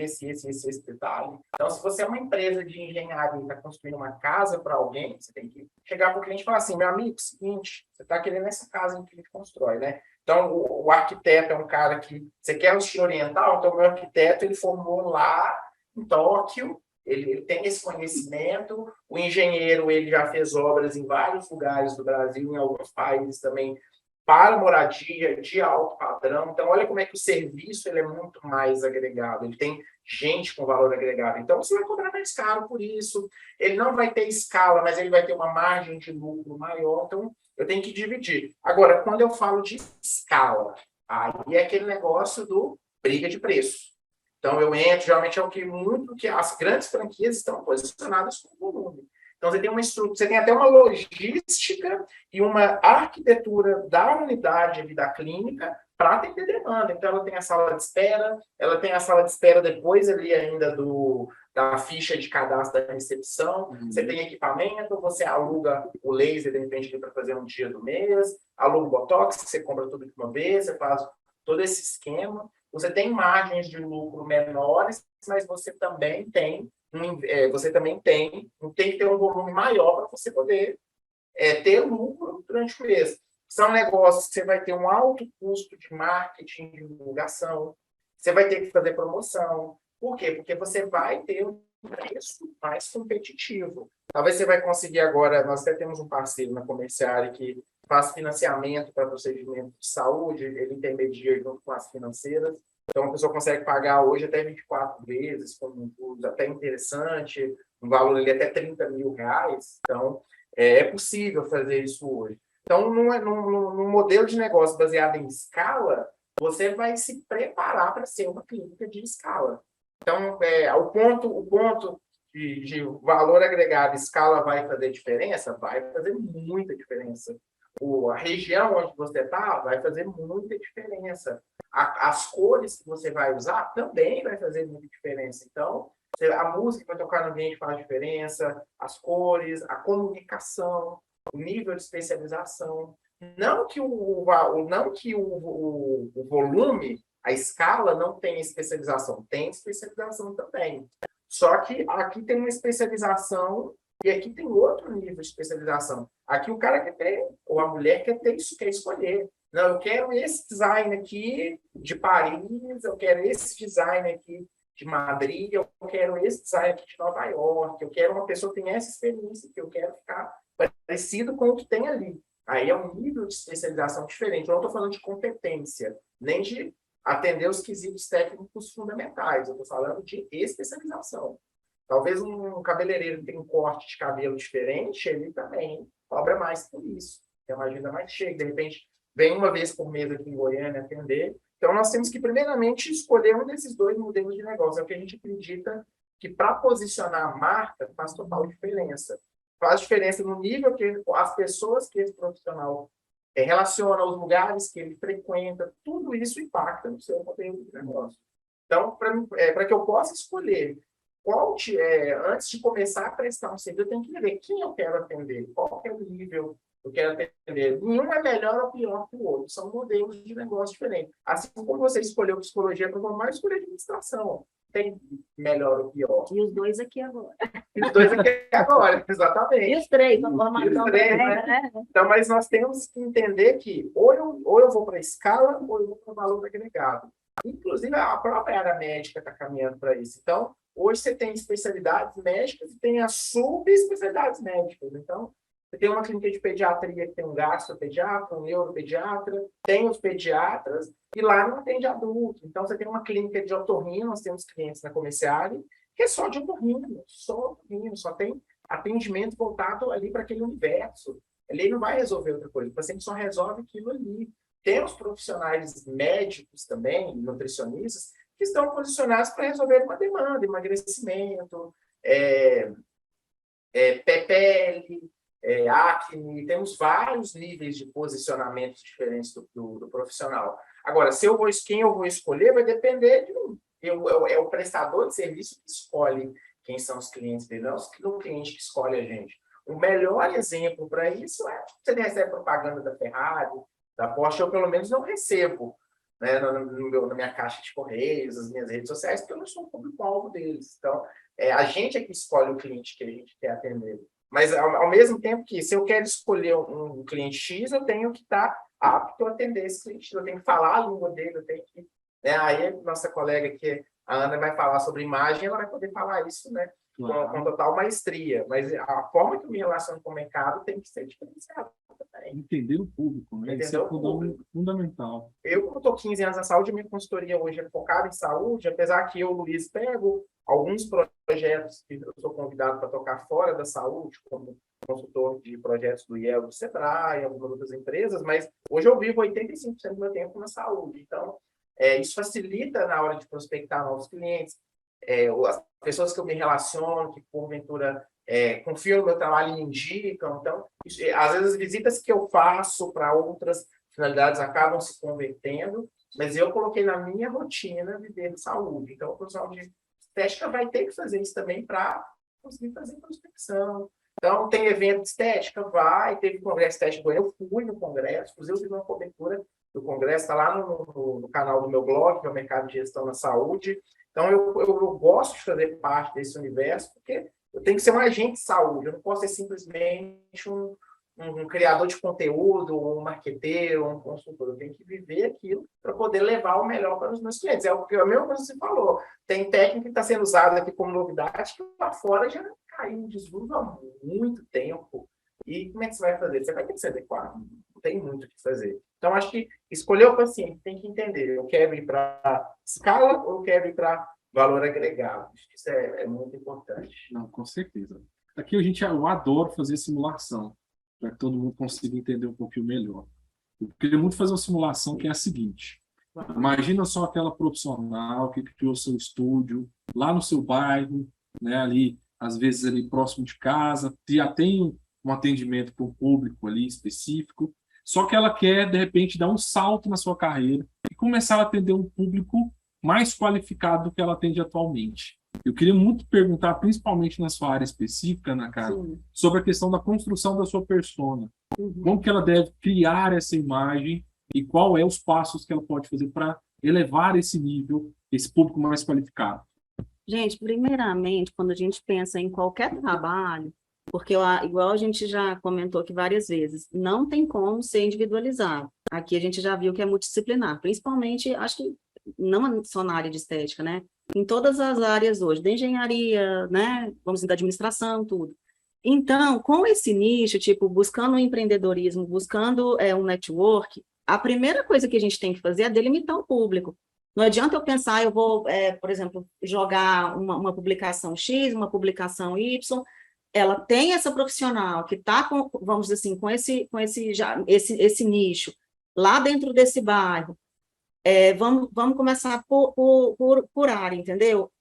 detalhe. Então, se você é uma empresa de engenharia e está construindo uma casa para alguém, você tem que chegar para o cliente e falar assim, meu amigo, seguinte, você está querendo essa casa que a gente constrói, né? Então, o arquiteto é um cara que você quer um estilo oriental, então o meu arquiteto ele formou lá em Tóquio, ele tem esse conhecimento, o engenheiro ele já fez obras em vários lugares do Brasil, em alguns países também, para moradia de alto padrão. Então, olha como é que o serviço ele é muito mais agregado, ele tem gente com valor agregado. Então, você vai cobrar mais caro por isso, ele não vai ter escala, mas ele vai ter uma margem de lucro maior, então eu tenho que dividir. Agora, quando eu falo de escala, aí é aquele negócio do briga de preço. Então, eu entro, geralmente é o que as grandes franquias estão posicionadas com volume. Então, você tem uma estrutura, você tem até uma logística e uma arquitetura da unidade ali da clínica para atender demanda. Então, ela tem a sala de espera, ela tem a sala de espera depois ali ainda da ficha de cadastro da recepção. Você tem equipamento, você aluga o laser, de repente, para fazer um dia do mês, aluga o Botox, você compra tudo de uma vez, você faz todo esse esquema. Você tem margens de lucro menores, mas você também tem tem que ter um volume maior para você poder ter lucro durante o mês. São negócios que você vai ter um alto custo de marketing, de divulgação, você vai ter que fazer promoção. Por quê? Porque você vai ter um preço mais competitivo. Talvez você vai conseguir agora, nós até temos um parceiro na Comerciária que faz financiamento para procedimento de saúde, ele intermedia junto com as financeiras. Então, a pessoa consegue pagar hoje até 24 vezes, com um custo até interessante, um valor ali até R$ 30.000. Então, é possível fazer isso hoje. Então, num modelo de negócio baseado em escala, você vai se preparar para ser uma clínica de escala. Então, o ponto de valor agregado, escala vai fazer diferença? Vai fazer muita diferença. A região onde você está vai fazer muita diferença. As cores que você vai usar também vai fazer muita diferença. Então, a música que vai tocar no ambiente faz diferença, as cores, a comunicação, o nível de especialização. Não que o volume, a escala não tem especialização. Tem especialização também. Só que aqui tem uma especialização e aqui tem outro nível de especialização. Aqui o cara quer ter, ou a mulher quer ter isso, quer escolher. Não, eu quero esse design aqui de Paris, eu quero esse design aqui de Madrid, eu quero esse design aqui de Nova York, eu quero uma pessoa que tenha essa experiência, que eu quero ficar parecido com o que tem ali. Aí é um nível de especialização diferente. Eu não estou falando de competência, nem de atender os quesitos técnicos fundamentais. Eu estou falando de especialização. Talvez um cabeleireiro que tem um corte de cabelo diferente, ele também cobra mais por isso. Tem uma agenda mais cheia. De repente, vem uma vez por mês aqui em Goiânia atender. Então, nós temos que, primeiramente, escolher um desses dois modelos de negócio. É o que a gente acredita que, para posicionar a marca, faz total diferença. Faz diferença no nível que as pessoas que esse profissional relaciona, os lugares que ele frequenta, tudo isso impacta no seu modelo de negócio. Então, para que eu possa escolher antes de começar a prestar um serviço, eu tenho que ver quem eu quero atender, qual é o nível que eu quero atender. Nenhum é melhor ou pior que o outro, são modelos de negócio diferentes. Assim como você escolheu psicologia para formar, escolher administração. Tem melhor ou pior. E os dois aqui agora. E os dois aqui agora, exatamente. E os três, a formação também, né? Então, mas nós temos que entender que ou eu vou para a escala ou eu vou para o valor agregado. Inclusive, a própria área médica está caminhando para isso. Então, hoje você tem especialidades médicas e tem as subespecialidades médicas. Então, você tem uma clínica de pediatria que tem um gastropediatra, um neuropediatra, tem os pediatras, e lá não atende adulto. Então, você tem uma clínica de otorrino, nós temos clientes na Comerciária, que é só de otorrino, só tem atendimento voltado ali para aquele universo. Ele não vai resolver outra coisa, o paciente só resolve aquilo ali. Temos profissionais médicos também, nutricionistas, que estão posicionados para resolver uma demanda, emagrecimento, pele, acne, temos vários níveis de posicionamento diferentes do profissional. Agora, quem eu vou escolher vai depender de mim. É o prestador de serviço que escolhe quem são os clientes dele, não o cliente que escolhe a gente. O melhor exemplo para isso é que você recebe propaganda da Ferrari, da Porsche, eu pelo menos não recebo, né, na minha caixa de correios, nas minhas redes sociais, porque eu não sou o público-alvo deles. Então, a gente é que escolhe o cliente que a gente quer atender. Mas, ao mesmo tempo que, se eu quero escolher um cliente X, eu tenho que estar apto a atender esse cliente. Eu tenho que falar a língua dele, eu tenho que... Né? Aí, nossa colega aqui, a Ana, vai falar sobre imagem, ela vai poder falar isso, né, com total maestria. Mas a forma que eu me relaciono com o mercado tem que ser diferenciada também. Entender o público, né? Isso é fundamental. Eu, como estou 15 anos na saúde, minha consultoria hoje é focada em saúde, apesar que eu, Luiz, pego alguns projetos que eu sou convidado para tocar fora da saúde, como consultor de projetos do IEL, do Sebrae, algumas outras empresas, mas hoje eu vivo 85% do meu tempo na saúde. Então, isso facilita na hora de prospectar novos clientes. As pessoas que eu me relaciono, que porventura confiam no meu trabalho e me indicam. Então, às vezes, as visitas que eu faço para outras finalidades acabam se convertendo, mas eu coloquei na minha rotina viver de saúde. Então, o profissional de estética vai ter que fazer isso também para conseguir fazer prospecção. Então, tem evento de estética, teve congresso de estética, eu fui no congresso, inclusive eu fiz uma cobertura do congresso, está lá no canal do meu blog, que é o Mercado de Gestão na Saúde. Então, eu gosto de fazer parte desse universo, porque eu tenho que ser um agente de saúde, eu não posso ser simplesmente um criador de conteúdo, um marqueteiro, um consultor. Eu tenho que viver aquilo para poder levar o melhor para os meus clientes. É a mesma coisa que você falou. Tem técnica que está sendo usada aqui como novidade, que lá fora já caiu em desuso há muito tempo. E como é que você vai fazer? Você vai ter que se adequar. Não tem muito o que fazer. Então, acho que escolher o paciente tem que entender. Eu quero ir para escala ou eu quero ir para valor agregado. Isso é muito importante. Não, com certeza. Aqui eu adoro fazer simulação, para que todo mundo consiga entender um pouquinho melhor. Eu queria muito fazer uma simulação que é a seguinte. Imagina só aquela profissional que criou seu estúdio lá no seu bairro, né, ali, às vezes ali próximo de casa, já tem um atendimento para um público ali específico, só que ela quer, de repente, dar um salto na sua carreira e começar a atender um público mais qualificado do que ela atende atualmente. Eu queria muito perguntar, principalmente na sua área específica, Ana Carla, sobre a questão da construção da sua persona. Como que ela deve criar essa imagem e qual é os passos que ela pode fazer para elevar esse nível, esse público mais qualificado? Gente, primeiramente, quando a gente pensa em qualquer trabalho, porque igual a gente já comentou aqui várias vezes, não tem como ser individualizado. Aqui a gente já viu que é multidisciplinar, principalmente, acho que não só na área de estética, né? Em todas as áreas hoje, da engenharia, né? Vamos dizer, da administração, tudo. Então, com esse nicho, tipo, buscando um empreendedorismo, buscando um network, a primeira coisa que a gente tem que fazer é delimitar o público. Não adianta eu pensar, eu vou, por exemplo, jogar uma publicação X, uma publicação Y, ela tem essa profissional que está com, vamos dizer assim, com esse nicho, lá dentro desse bairro, vamos começar por área, entendeu?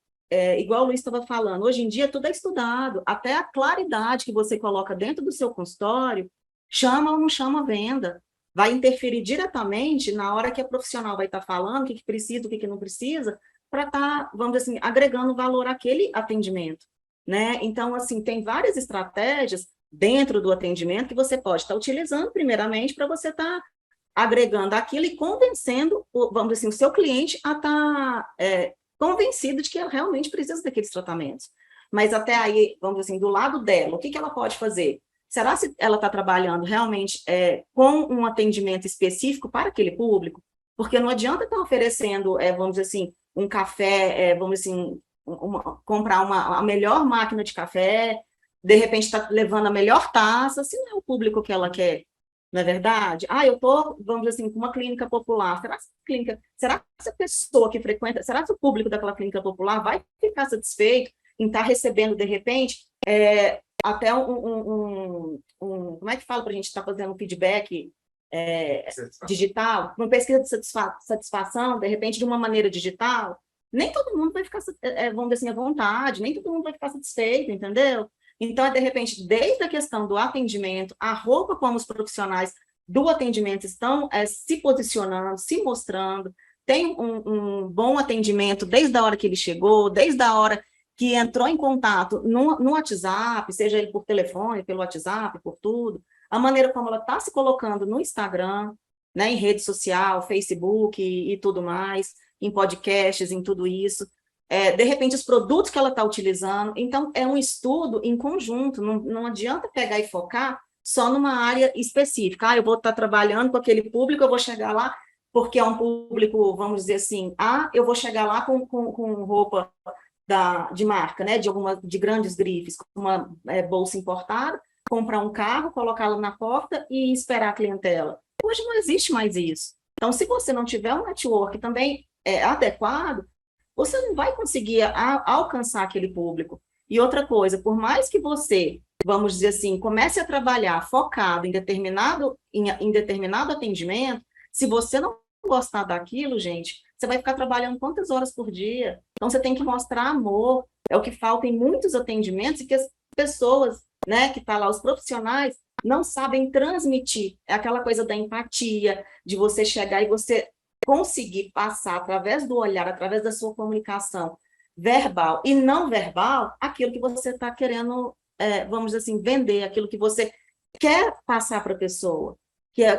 Igual o Luiz estava falando, hoje em dia tudo é estudado, até a claridade que você coloca dentro do seu consultório, chama ou não chama venda, vai interferir diretamente na hora que a profissional vai estar falando, o que precisa, o que não precisa, para estar, vamos dizer assim, agregando valor àquele atendimento, né? Então, assim, tem várias estratégias dentro do atendimento que você pode estar utilizando, primeiramente, para você estar agregando aquilo e convencendo, vamos dizer assim, o seu cliente a estar convencido de que ela realmente precisa daqueles tratamentos. Mas até aí, vamos dizer assim, do lado dela, o que ela pode fazer? Será se ela está trabalhando realmente com um atendimento específico para aquele público? Porque não adianta estar oferecendo, vamos dizer assim, um café, vamos dizer assim, comprar a melhor máquina de café, de repente está levando a melhor taça, se não é o público que ela quer. Não é verdade? Eu estou, vamos dizer assim, com uma clínica popular. Será que essa pessoa que frequenta, será que o público daquela clínica popular vai ficar satisfeito em estar recebendo, de repente, até como é que fala para a gente estar fazendo um feedback digital, uma pesquisa de satisfação, de repente, de uma maneira digital? Nem todo mundo vai ficar, vamos dizer assim, à vontade, nem todo mundo vai ficar satisfeito, entendeu? Então, de repente, desde a questão do atendimento, a roupa como os profissionais do atendimento estão se posicionando, se mostrando, tem um bom atendimento desde a hora que ele chegou, desde a hora que entrou em contato no WhatsApp, seja ele por telefone, pelo WhatsApp, por tudo, a maneira como ela está se colocando no Instagram, né, em rede social, Facebook e tudo mais, em podcasts, em tudo isso. De repente, os produtos que ela está utilizando. Então, é um estudo em conjunto, não adianta pegar e focar só numa área específica. Eu vou estar trabalhando com aquele público, eu vou chegar lá, porque é um público, vamos dizer assim, eu vou chegar lá com roupa de marca, né, de grandes grifes, com uma bolsa importada, comprar um carro, colocá-lo na porta e esperar a clientela. Hoje não existe mais isso. Então, se você não tiver um network também adequado, você não vai conseguir alcançar aquele público. E outra coisa, por mais que você, vamos dizer assim, comece a trabalhar focado em determinado atendimento, se você não gostar daquilo, gente, você vai ficar trabalhando quantas horas por dia? Então, você tem que mostrar amor. É o que falta em muitos atendimentos e que as pessoas, né, que estão lá, os profissionais, não sabem transmitir. É aquela coisa da empatia, de você chegar e você conseguir passar através do olhar, através da sua comunicação verbal e não verbal, aquilo que você está querendo, vamos dizer assim, vender, aquilo que você quer passar para a pessoa,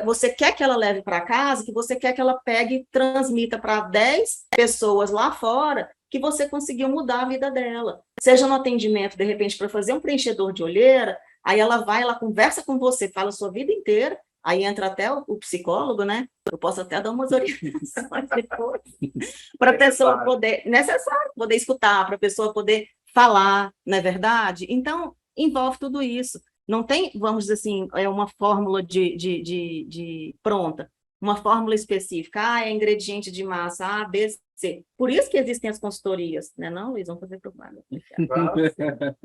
você quer que ela leve para casa, que você quer que ela pegue e transmita para 10 pessoas lá fora, que você conseguiu mudar a vida dela. Seja no atendimento, de repente, para fazer um preenchedor de olheira, aí ela conversa com você, fala a sua vida inteira, aí entra até o psicólogo, né? Eu posso até dar umas orientações depois, para a pessoa poder, necessário, poder escutar, para a pessoa poder falar, não é verdade? Então, envolve tudo isso. Não tem, vamos dizer assim, uma fórmula de pronta, uma fórmula específica, é ingrediente de massa A, B, C. Por isso que existem as consultorias, né? Não, Luiz, vamos fazer propaganda.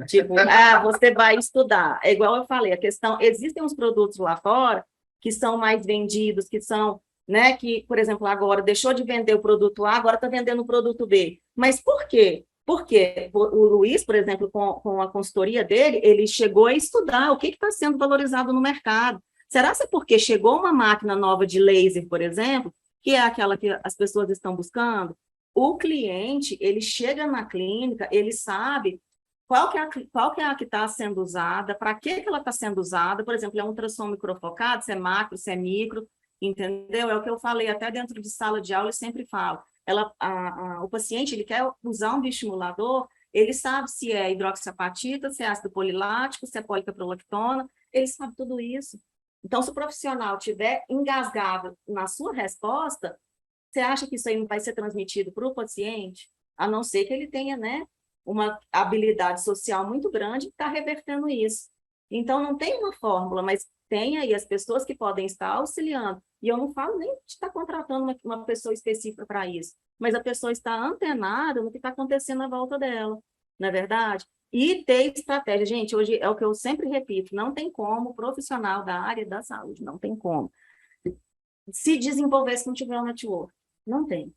Tipo, você vai estudar. É igual eu falei, a questão, existem uns produtos lá fora que são mais vendidos, que são, né, que, por exemplo, agora deixou de vender o produto A, agora está vendendo o produto B. Mas por quê? Porque o Luiz, por exemplo, com a consultoria dele, ele chegou a estudar o que está sendo valorizado no mercado. Será que é porque chegou uma máquina nova de laser, por exemplo, que é aquela que as pessoas estão buscando? O cliente, ele chega na clínica, ele sabe qual que é a que está sendo usada, para que ela está sendo usada, por exemplo, é um ultrassom microfocado, se é macro, se é micro, entendeu? É o que eu falei até dentro de sala de aula, eu sempre falo. O paciente, ele quer usar um bioestimulador, ele sabe se é hidroxiapatita, se é ácido polilático, se é policaprolactona, ele sabe tudo isso. Então, se o profissional tiver engasgado na sua resposta, você acha que isso aí não vai ser transmitido para o paciente? A não ser que ele tenha, né, uma habilidade social muito grande que está revertendo isso. Então, não tem uma fórmula, mas tem aí as pessoas que podem estar auxiliando. E eu não falo nem de estar contratando uma pessoa específica para isso, mas a pessoa está antenada no que está acontecendo à volta dela, não é verdade? E ter estratégia. Gente, hoje é o que eu sempre repito, não tem como profissional da área da saúde, não tem como se desenvolver se não tiver um network. Não tem.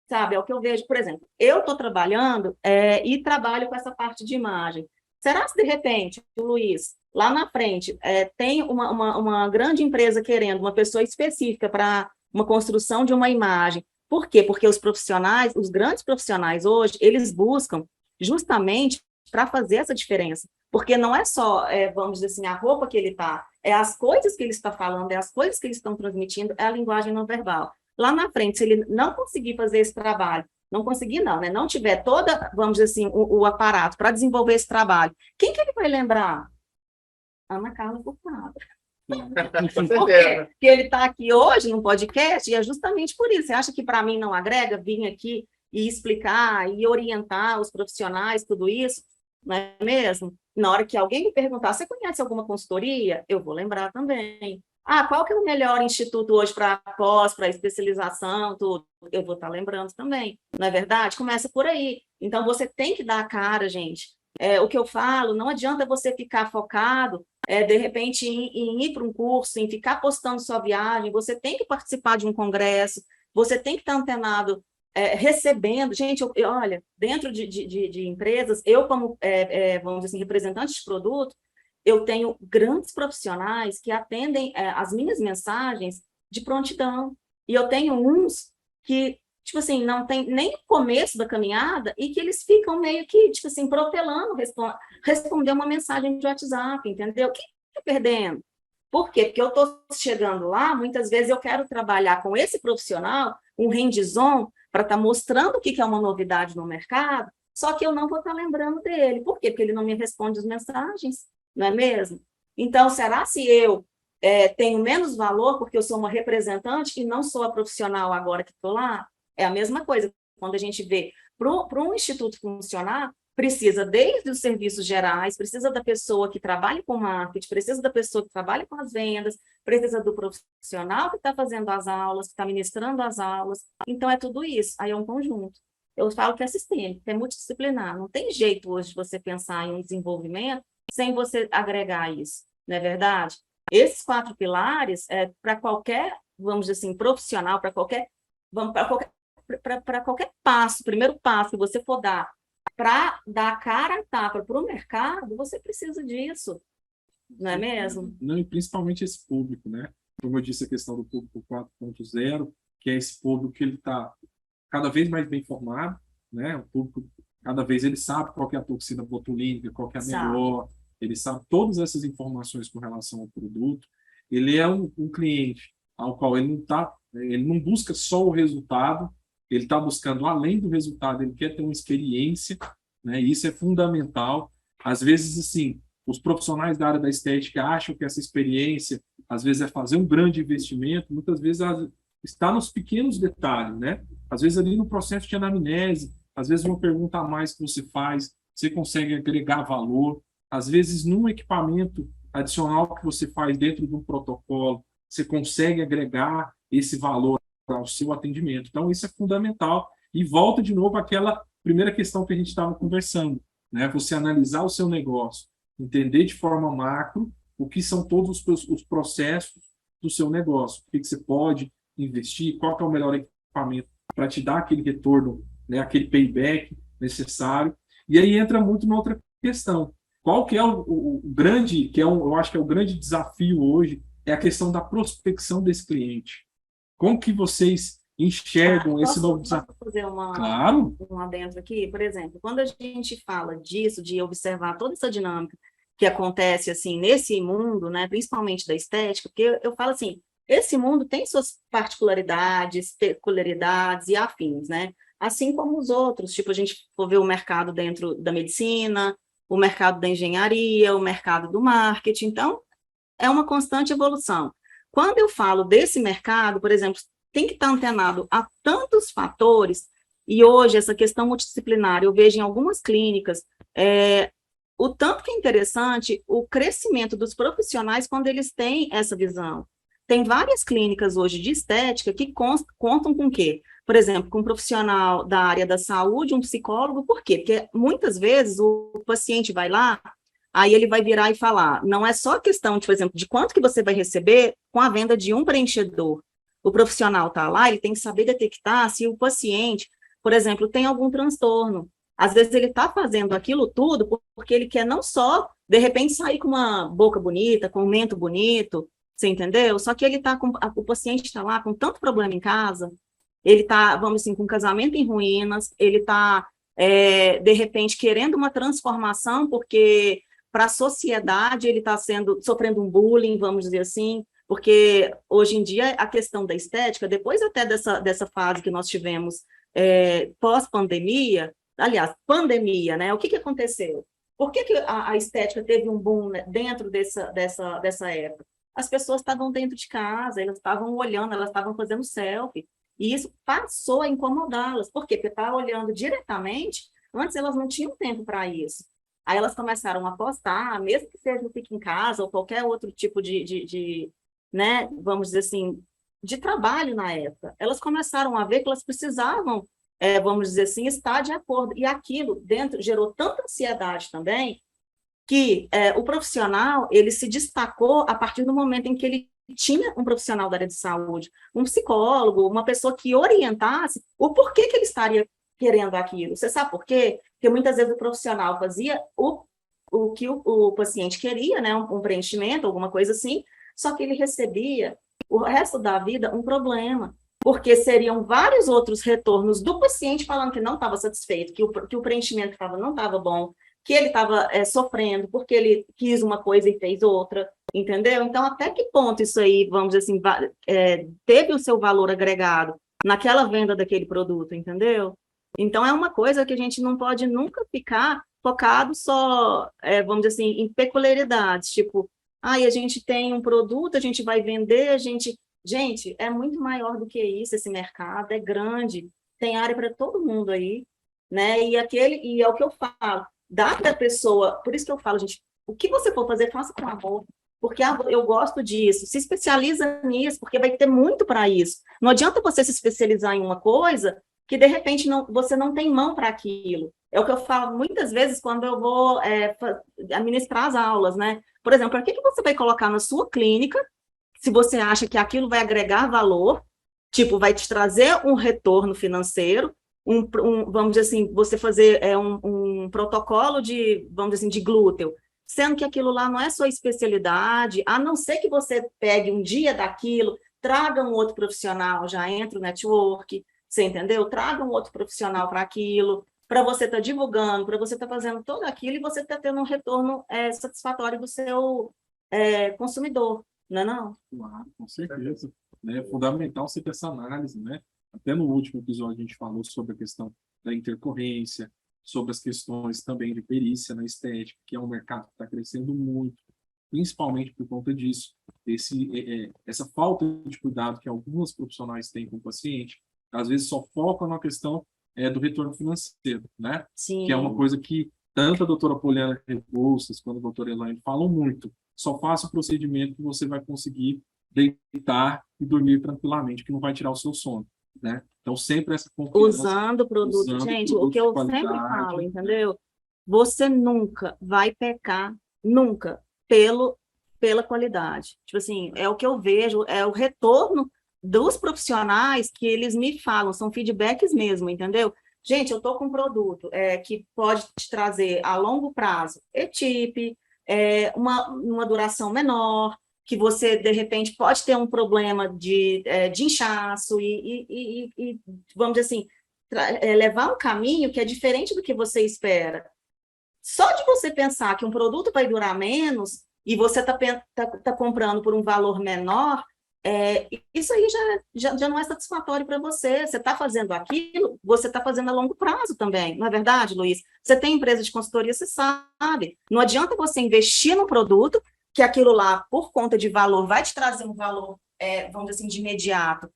Sabe, é o que eu vejo, por exemplo, eu estou trabalhando e trabalho com essa parte de imagem. Será que, de repente, o Luiz, lá na frente, tem uma grande empresa querendo uma pessoa específica para uma construção de uma imagem? Por quê? Porque os profissionais, os grandes profissionais hoje, eles buscam justamente para fazer essa diferença. Porque não é só, vamos dizer assim, a roupa que ele está, é as coisas que ele está falando, é as coisas que eles estão transmitindo, é a linguagem não verbal. Lá na frente, se ele não conseguir fazer esse trabalho, não conseguir não, né? Não tiver toda, vamos dizer assim, o aparato para desenvolver esse trabalho, quem que ele vai lembrar? Ana Carla Furtado. Por quê? Porque ele está aqui hoje no podcast e é justamente por isso. Você acha que para mim não agrega vir aqui e explicar e orientar os profissionais, tudo isso, não é mesmo? Na hora que alguém me perguntar, você conhece alguma consultoria? Eu vou lembrar também. Qual que é o melhor instituto hoje para pós, para especialização, tudo? Eu vou estar lembrando também, não é verdade? Começa por aí. Então, você tem que dar a cara, gente. O que eu falo, não adianta você ficar focado, de repente, em ir para um curso, em ficar postando sua viagem, você tem que participar de um congresso, você tem que estar antenado, recebendo. Gente, olha, dentro de empresas, eu como, vamos dizer assim, representante de produto, eu tenho grandes profissionais que atendem as minhas mensagens de prontidão. E eu tenho uns que, tipo assim, não tem nem o começo da caminhada e que eles ficam meio que, tipo assim, protelando responder uma mensagem de WhatsApp, entendeu? O que está perdendo? Por quê? Porque eu estou chegando lá, muitas vezes eu quero trabalhar com esse profissional, um hands-on, para estar mostrando o que é uma novidade no mercado, só que eu não vou estar lembrando dele. Por quê? Porque ele não me responde as mensagens, não é mesmo? Então, será se eu tenho menos valor porque eu sou uma representante e não sou a profissional agora que estou lá? É a mesma coisa. Quando a gente vê, para um instituto funcionar, precisa desde os serviços gerais, precisa da pessoa que trabalha com marketing, precisa da pessoa que trabalha com as vendas, precisa do profissional que está fazendo as aulas, que está ministrando as aulas. Então, é tudo isso. Aí é um conjunto. Eu falo que é sistêmico, é multidisciplinar. Não tem jeito hoje de você pensar em um desenvolvimento sem você agregar isso, não é verdade? Esses 4 pilares, para qualquer, vamos dizer assim, profissional, para qualquer passo, primeiro passo que você for dar, para dar a cara a tapa para o mercado, você precisa disso. não é mesmo? Não, e principalmente esse público, né? Como eu disse, a questão do público 4.0, que é esse público que ele está cada vez mais bem formado, né? O público, cada vez ele sabe qual que é a toxina botulínica, qual que é a Sabe? melhor, ele sabe todas essas informações com relação ao produto. Ele é um cliente ao qual ele não busca só o resultado, ele está buscando além do resultado, ele quer ter uma experiência, né? E isso é fundamental. Às vezes, assim, os profissionais da área da estética acham que essa experiência, às vezes, é fazer um grande investimento, muitas vezes está nos pequenos detalhes, né? Às vezes ali no processo de anamnese, às vezes uma pergunta a mais que você faz, você consegue agregar valor, às vezes num equipamento adicional que você faz dentro de um protocolo, você consegue agregar esse valor ao seu atendimento. Então, isso é fundamental. E volta de novo àquela primeira questão que a gente estava conversando, né? Você analisar o seu negócio, entender de forma macro o que são todos os processos do seu negócio, o que você pode investir, qual que é o melhor equipamento para te dar aquele retorno, né, aquele payback necessário. E aí entra muito na outra questão. Qual que é o grande, eu acho que é o grande desafio hoje, é a questão da prospecção desse cliente. Como que vocês enxergam esse novo Posso desafio? fazer Claro, um adentro aqui? Por exemplo, quando a gente fala disso, de observar toda essa dinâmica que acontece assim nesse mundo, né, principalmente da estética, porque eu falo assim, esse mundo tem suas particularidades, peculiaridades e afins, né? Assim como os outros, tipo, a gente for ver o mercado dentro da medicina, o mercado da engenharia, o mercado do marketing, então é uma constante evolução. Quando eu falo desse mercado, por exemplo, tem que estar antenado a tantos fatores, e hoje essa questão multidisciplinar, eu vejo em algumas clínicas, o tanto que é interessante o crescimento dos profissionais quando eles têm essa visão. Tem várias clínicas hoje de estética que contam com o quê? Por exemplo, com um profissional da área da saúde, um psicólogo, por quê? Porque muitas vezes o paciente vai lá, aí ele vai virar e falar, não é só questão, por exemplo, de quanto que você vai receber com a venda de um preenchedor. O profissional está lá, ele tem que saber detectar se o paciente, por exemplo, tem algum transtorno. Às vezes ele está fazendo aquilo tudo porque ele quer não só, de repente, sair com uma boca bonita, com um mento bonito, você entendeu? Só que ele está com, o paciente está lá com tanto problema em casa, ele está, vamos assim, com um casamento em ruínas, ele está, de repente, querendo uma transformação, porque para a sociedade ele está sofrendo um bullying, vamos dizer assim, porque hoje em dia a questão da estética, depois até dessa fase que nós tivemos pós-pandemia, aliás, pandemia, né? O que aconteceu? Por que a estética teve um boom, né, dentro dessa época? As pessoas estavam dentro de casa, elas estavam olhando, elas estavam fazendo selfie, e isso passou a incomodá-las. Por quê? Porque estava olhando diretamente, antes elas não tinham tempo para isso. Aí elas começaram a postar, mesmo que seja no Fique em Casa ou qualquer outro tipo de né, vamos dizer assim, de trabalho na época. Elas começaram a ver que elas precisavam, vamos dizer assim, estar de acordo. E aquilo dentro gerou tanta ansiedade também, que o profissional, ele se destacou a partir do momento em que ele tinha um profissional da área de saúde, um psicólogo, uma pessoa que orientasse o porquê que ele estaria querendo aquilo. Você sabe por quê? Porque muitas vezes o profissional fazia o que o paciente queria, né, um preenchimento, alguma coisa assim, só que ele recebia o resto da vida um problema, porque seriam vários outros retornos do paciente falando que não estava satisfeito, que o preenchimento não estava bom, que ele estava sofrendo porque ele quis uma coisa e fez outra, entendeu? Então, até que ponto isso aí, vamos dizer assim, teve o seu valor agregado naquela venda daquele produto, entendeu? Então, é uma coisa que a gente não pode nunca ficar focado só, vamos dizer assim, em peculiaridades, tipo, a gente tem um produto, a gente vai vender, Gente, é muito maior do que isso, esse mercado é grande, tem área para todo mundo aí, né? E é o que eu falo, dá para a pessoa, por isso que eu falo, gente, o que você for fazer, faça com amor, porque eu gosto disso, se especializa nisso, porque vai ter muito para isso. Não adianta você se especializar em uma coisa que, de repente, você não tem mão para aquilo. É o que eu falo muitas vezes quando eu vou administrar as aulas, né? Por exemplo, para que você vai colocar na sua clínica, se você acha que aquilo vai agregar valor, tipo, vai te trazer um retorno financeiro, vamos dizer assim, você fazer um protocolo vamos dizer assim, de glúteo. sendo que aquilo lá não é sua especialidade, a não ser que você pegue um dia daquilo, traga um outro profissional, já entra o network, você entendeu? Traga um outro profissional para aquilo, para você estar divulgando, para você estar fazendo tudo aquilo e você estar tendo um retorno satisfatório do seu consumidor, não é não? Claro, com certeza. Né? É fundamental você ter essa análise, né? Até no último episódio a gente falou sobre a questão da intercorrência, sobre as questões também de perícia na estética, que é um mercado que está crescendo muito, principalmente por conta disso. Essa falta de cuidado que alguns profissionais têm com o paciente, às vezes só focam na questão do retorno financeiro, né? Que é uma Sim. coisa que tanto a doutora Poliana Rebouças quanto a doutora Elaine falam muito. Só faça o procedimento que você vai conseguir deitar e dormir tranquilamente, que não vai tirar o seu sono, né? Então, sempre essa confiança, Usando o produto. usando Gente, o produto que de eu sempre qualidade, falo, né? entendeu? Você nunca vai pecar, nunca, pela qualidade. Tipo assim, é o que eu vejo, é o retorno dos profissionais que eles me falam, são feedbacks mesmo, entendeu? Gente, eu estou com um produto que pode te trazer a longo prazo ETIP, uma duração menor, que você, de repente, pode ter um problema de inchaço e, vamos dizer assim, levar um caminho que é diferente do que você espera. Só de você pensar que um produto vai durar menos e você tá comprando por um valor menor, isso aí já não é satisfatório para você. Você está fazendo aquilo, você está fazendo a longo prazo também, não é verdade, Luiz? Você tem empresa de consultoria, você sabe. Não adianta você investir no produto, que aquilo lá, por conta de valor, vai te trazer um valor, vamos dizer assim, de imediato,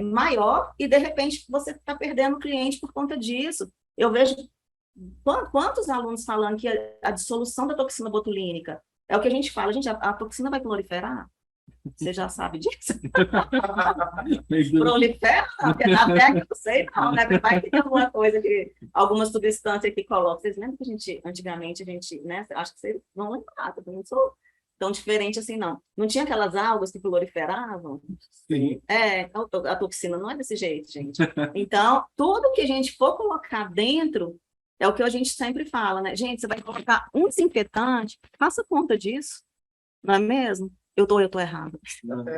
maior, e de repente você está perdendo o cliente por conta disso. Eu vejo quantos alunos falando que a dissolução da toxina botulínica é o que a gente fala, gente, a toxina vai proliferar? Você já sabe disso? Prolifera, não, porque na técnica eu não sei não, né? Vai que tem alguma coisa que, alguma substância que coloca. Vocês lembram que antigamente, né? Acho que vocês vão lembrar, eu não sou tão diferente assim, não. Não tinha aquelas algas que proliferavam? Sim. A toxina não é desse jeito, gente. Então, tudo que a gente for colocar dentro é o que a gente sempre fala, né? Gente, você vai colocar um desinfetante, faça conta disso, não é mesmo? Eu tô errado.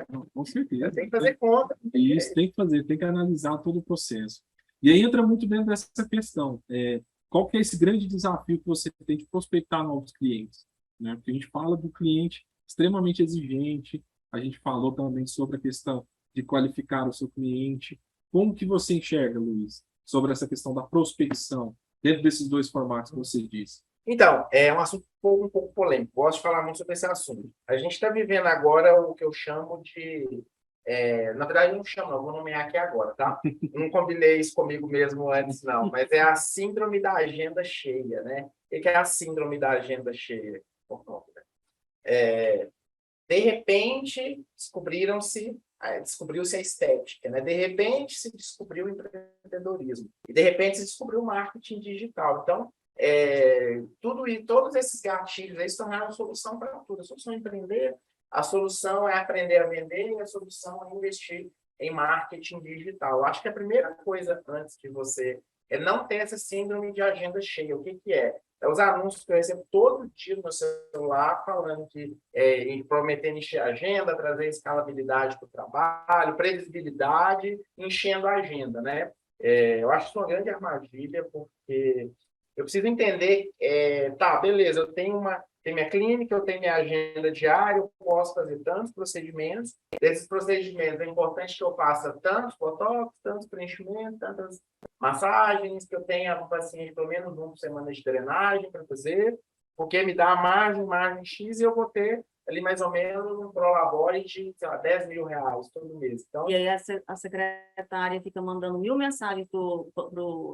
Não, com certeza. Tem que fazer conta. Isso tem que fazer, tem que analisar todo o processo. E aí entra muito dentro dessa questão. Qual que é esse grande desafio que você tem de prospectar novos clientes? Né? Porque a gente fala do cliente extremamente exigente, a gente falou também sobre a questão de qualificar o seu cliente. Como que você enxerga, Luiz, sobre essa questão da prospecção, dentro desses dois formatos que você disse? Então, é um assunto um pouco polêmico. Gosto de falar muito sobre esse assunto. A gente está vivendo agora o que eu chamo de... na verdade, não chamo, não, vou nomear aqui agora, tá? Não combinei isso comigo mesmo antes, não. Mas é a síndrome da agenda cheia, né? O que é a síndrome da agenda cheia? De repente, descobriu-se a estética, né? De repente, se descobriu o empreendedorismo. E, de repente, se descobriu o marketing digital. Então, todos esses gatilhos aí se tornaram a solução para tudo. A solução é empreender, a solução é aprender a vender e a solução é investir em marketing digital. Eu acho que a primeira coisa antes que você não ter essa síndrome de agenda cheia. O que que é? É os anúncios que eu recebo todo dia no meu celular falando que prometendo encher a agenda, trazer escalabilidade para o trabalho, previsibilidade, enchendo a agenda, né? Eu acho isso uma grande armadilha, porque eu preciso entender, tá, beleza, eu tenho minha clínica, eu tenho minha agenda diária, eu posso fazer tantos procedimentos. Desses procedimentos, é importante que eu faça tantos botox, tantos preenchimentos, tantas massagens, que eu tenha um paciente pelo menos uma semana de drenagem para fazer, porque me dá margem X, e eu vou ter ali mais ou menos um prolabore de, sei lá, R$ 10.000 todo mês. Então, E aí a secretária fica mandando 1000 mensagens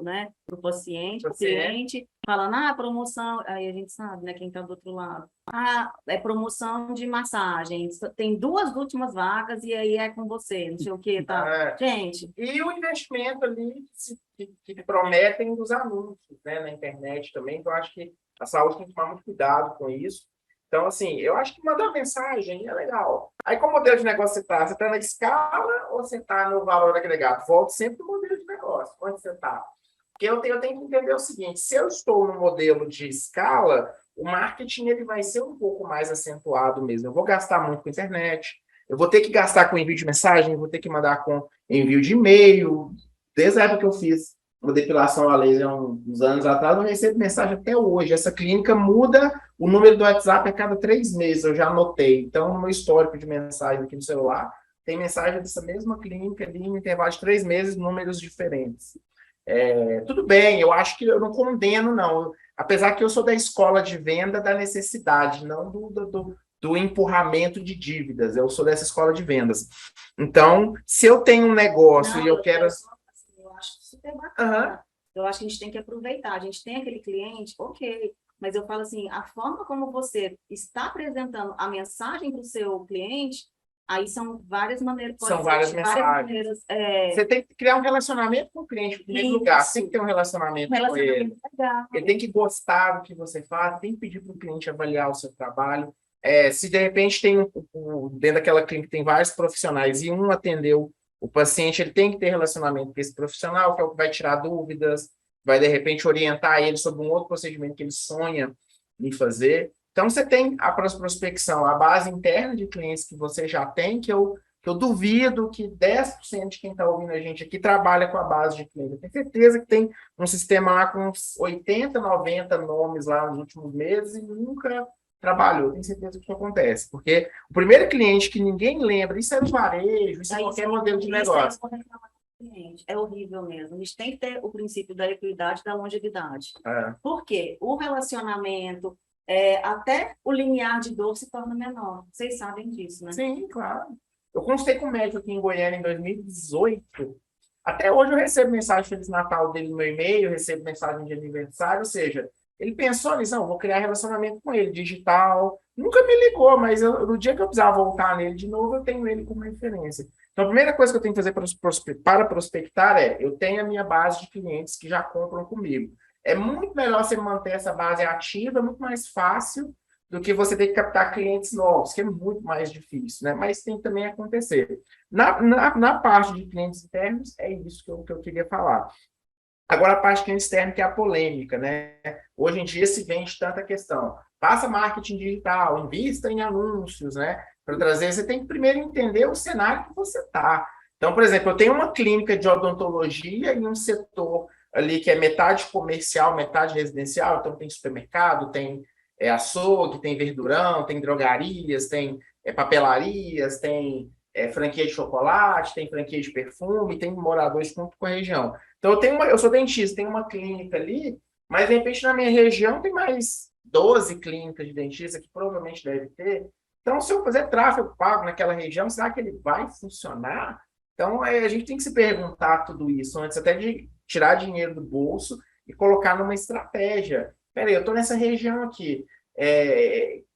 né, pro paciente, pro cliente, falando, promoção, aí a gente sabe, né, quem está do outro lado. É promoção de massagens, tem 2 últimas vagas e aí é com você, não sei o que, tá? Gente. E o investimento ali que prometem dos anúncios, né, na internet também, então eu acho que a saúde tem que tomar muito cuidado com isso. Então, assim, eu acho que mandar mensagem é legal. Aí, qual modelo de negócio você está? Você está na escala ou você está no valor agregado? Volte sempre no modelo de negócio. Onde você está? Porque eu tenho que entender o seguinte, se eu estou no modelo de escala, o marketing ele vai ser um pouco mais acentuado mesmo. Eu vou gastar muito com internet, eu vou ter que gastar com envio de mensagem, eu vou ter que mandar com envio de e-mail. Desde a época que eu fiz uma depilação a laser há uns anos atrás, eu recebo mensagem até hoje. Essa clínica muda o número do WhatsApp a cada 3 meses, eu já anotei. Então, no meu histórico de mensagem aqui no celular, tem mensagem dessa mesma clínica ali no intervalo de 3 meses, números diferentes. Tudo bem, eu acho que eu não condeno, não. Apesar que eu sou da escola de venda da necessidade, não do empurramento de dívidas. Eu sou dessa escola de vendas. Então, se eu tenho um negócio e eu quero... Eu acho super bacana. Eu acho que a gente tem que aproveitar. A gente tem aquele cliente, ok. Mas eu falo assim, a forma como você está apresentando a mensagem para o seu cliente, aí são várias maneiras. São várias mensagens. Você tem que criar um relacionamento com o cliente, em primeiro lugar. Você tem que ter um relacionamento com ele. Legal. Ele tem que gostar do que você faz, tem que pedir para o cliente avaliar o seu trabalho. Se de repente tem dentro daquela clínica tem vários profissionais e um atendeu o paciente, ele tem que ter relacionamento com esse profissional, que é o que vai tirar dúvidas, vai de repente orientar ele sobre um outro procedimento que ele sonha em fazer. Então, você tem a prospecção, a base interna de clientes que você já tem, que eu duvido que 10% de quem está ouvindo a gente aqui trabalha com a base de clientes. Eu tenho certeza que tem um sistema lá com uns 80, 90 nomes lá nos últimos meses e nunca trabalhou. Tenho certeza que isso acontece. Porque o primeiro cliente que ninguém lembra, isso é no varejo, isso é qualquer modelo de negócio. É horrível mesmo. A gente tem que ter o princípio da equidade e da longevidade. Por quê? O relacionamento... até o limiar de dor se torna menor. Vocês sabem disso, né? Sim, claro. Eu consultei com um médico aqui em Goiânia em 2018. Até hoje eu recebo mensagem de Feliz Natal dele no meu e-mail, recebo mensagem de aniversário, ou seja, ele pensou nisso, não, vou criar relacionamento com ele, digital. Nunca me ligou, mas no dia que eu precisar voltar nele de novo, eu tenho ele como referência. Então, a primeira coisa que eu tenho que fazer para prospectar eu tenho a minha base de clientes que já compram comigo. É muito melhor você manter essa base ativa, é muito mais fácil do que você ter que captar clientes novos, que é muito mais difícil, né? Mas tem que também acontecer. Na parte de clientes internos, é isso que eu queria falar. Agora, a parte de cliente externo, que é a polêmica, né? Hoje em dia se vende tanta questão. Faça marketing digital, invista em anúncios, né? Para trazer, você tem que primeiro entender o cenário que você está. Então, por exemplo, eu tenho uma clínica de odontologia e um setor ali que é metade comercial, metade residencial, então tem supermercado, tem açougue, tem verdurão, tem drogarias, tem papelarias, tem franquia de chocolate, tem franquia de perfume, tem moradores junto com a região. Então eu sou dentista, tenho uma clínica ali, mas de repente na minha região tem mais 12 clínicas de dentista que provavelmente deve ter. Então, se eu fazer tráfego pago naquela região, será que ele vai funcionar? Então, a gente tem que se perguntar tudo isso antes até de tirar dinheiro do bolso e colocar numa estratégia. Peraí, eu estou nessa região aqui.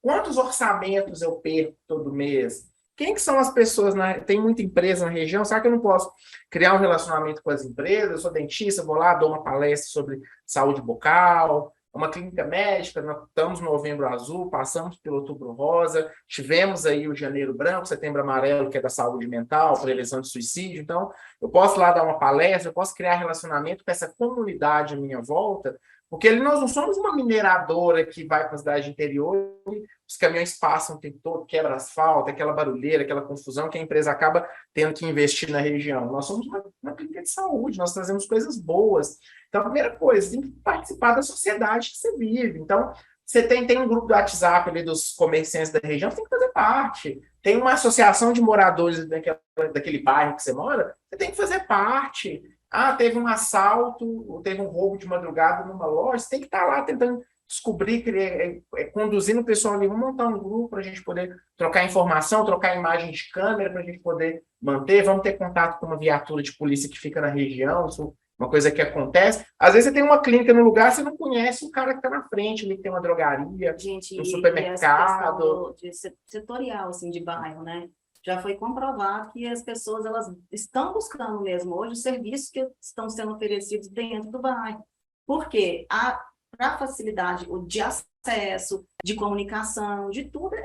Quantos orçamentos eu perco todo mês? Quem que são as pessoas? Tem muita empresa na região, será que eu não posso criar um relacionamento com as empresas? Eu sou dentista, vou lá, dou uma palestra sobre saúde bucal, uma clínica médica, nós estamos no Novembro Azul, passamos pelo Outubro Rosa, tivemos aí o Janeiro Branco, Setembro Amarelo, que é da saúde mental, prevenção de suicídio. Então, eu posso lá dar uma palestra, eu posso criar relacionamento com essa comunidade à minha volta, porque nós não somos uma mineradora que vai para a cidade interior e os caminhões passam o tempo todo, quebra asfalto, aquela barulheira, aquela confusão que a empresa acaba tendo que investir na região. Nós somos uma clínica de saúde, nós trazemos coisas boas. Então, a primeira coisa, você tem que participar da sociedade que você vive. Então, você tem um grupo do WhatsApp ali dos comerciantes da região, você tem que fazer parte. Tem uma associação de moradores daquele bairro que você mora, você tem que fazer parte. Teve um assalto, teve um roubo de madrugada numa loja, você tem que estar lá tentando descobrir, conduzindo o pessoal ali, vamos montar um grupo para a gente poder trocar informação, trocar imagem de câmera para a gente poder manter, vamos ter contato com uma viatura de polícia que fica na região, isso é uma coisa que acontece. Às vezes você tem uma clínica no lugar, você não conhece o cara que está na frente, ali que tem uma drogaria, um supermercado. De setorial, assim, de bairro, né? Já foi comprovado que as pessoas elas estão buscando mesmo hoje os serviços que estão sendo oferecidos dentro do bairro. Por quê? Para facilidade de acesso, de comunicação, de tudo,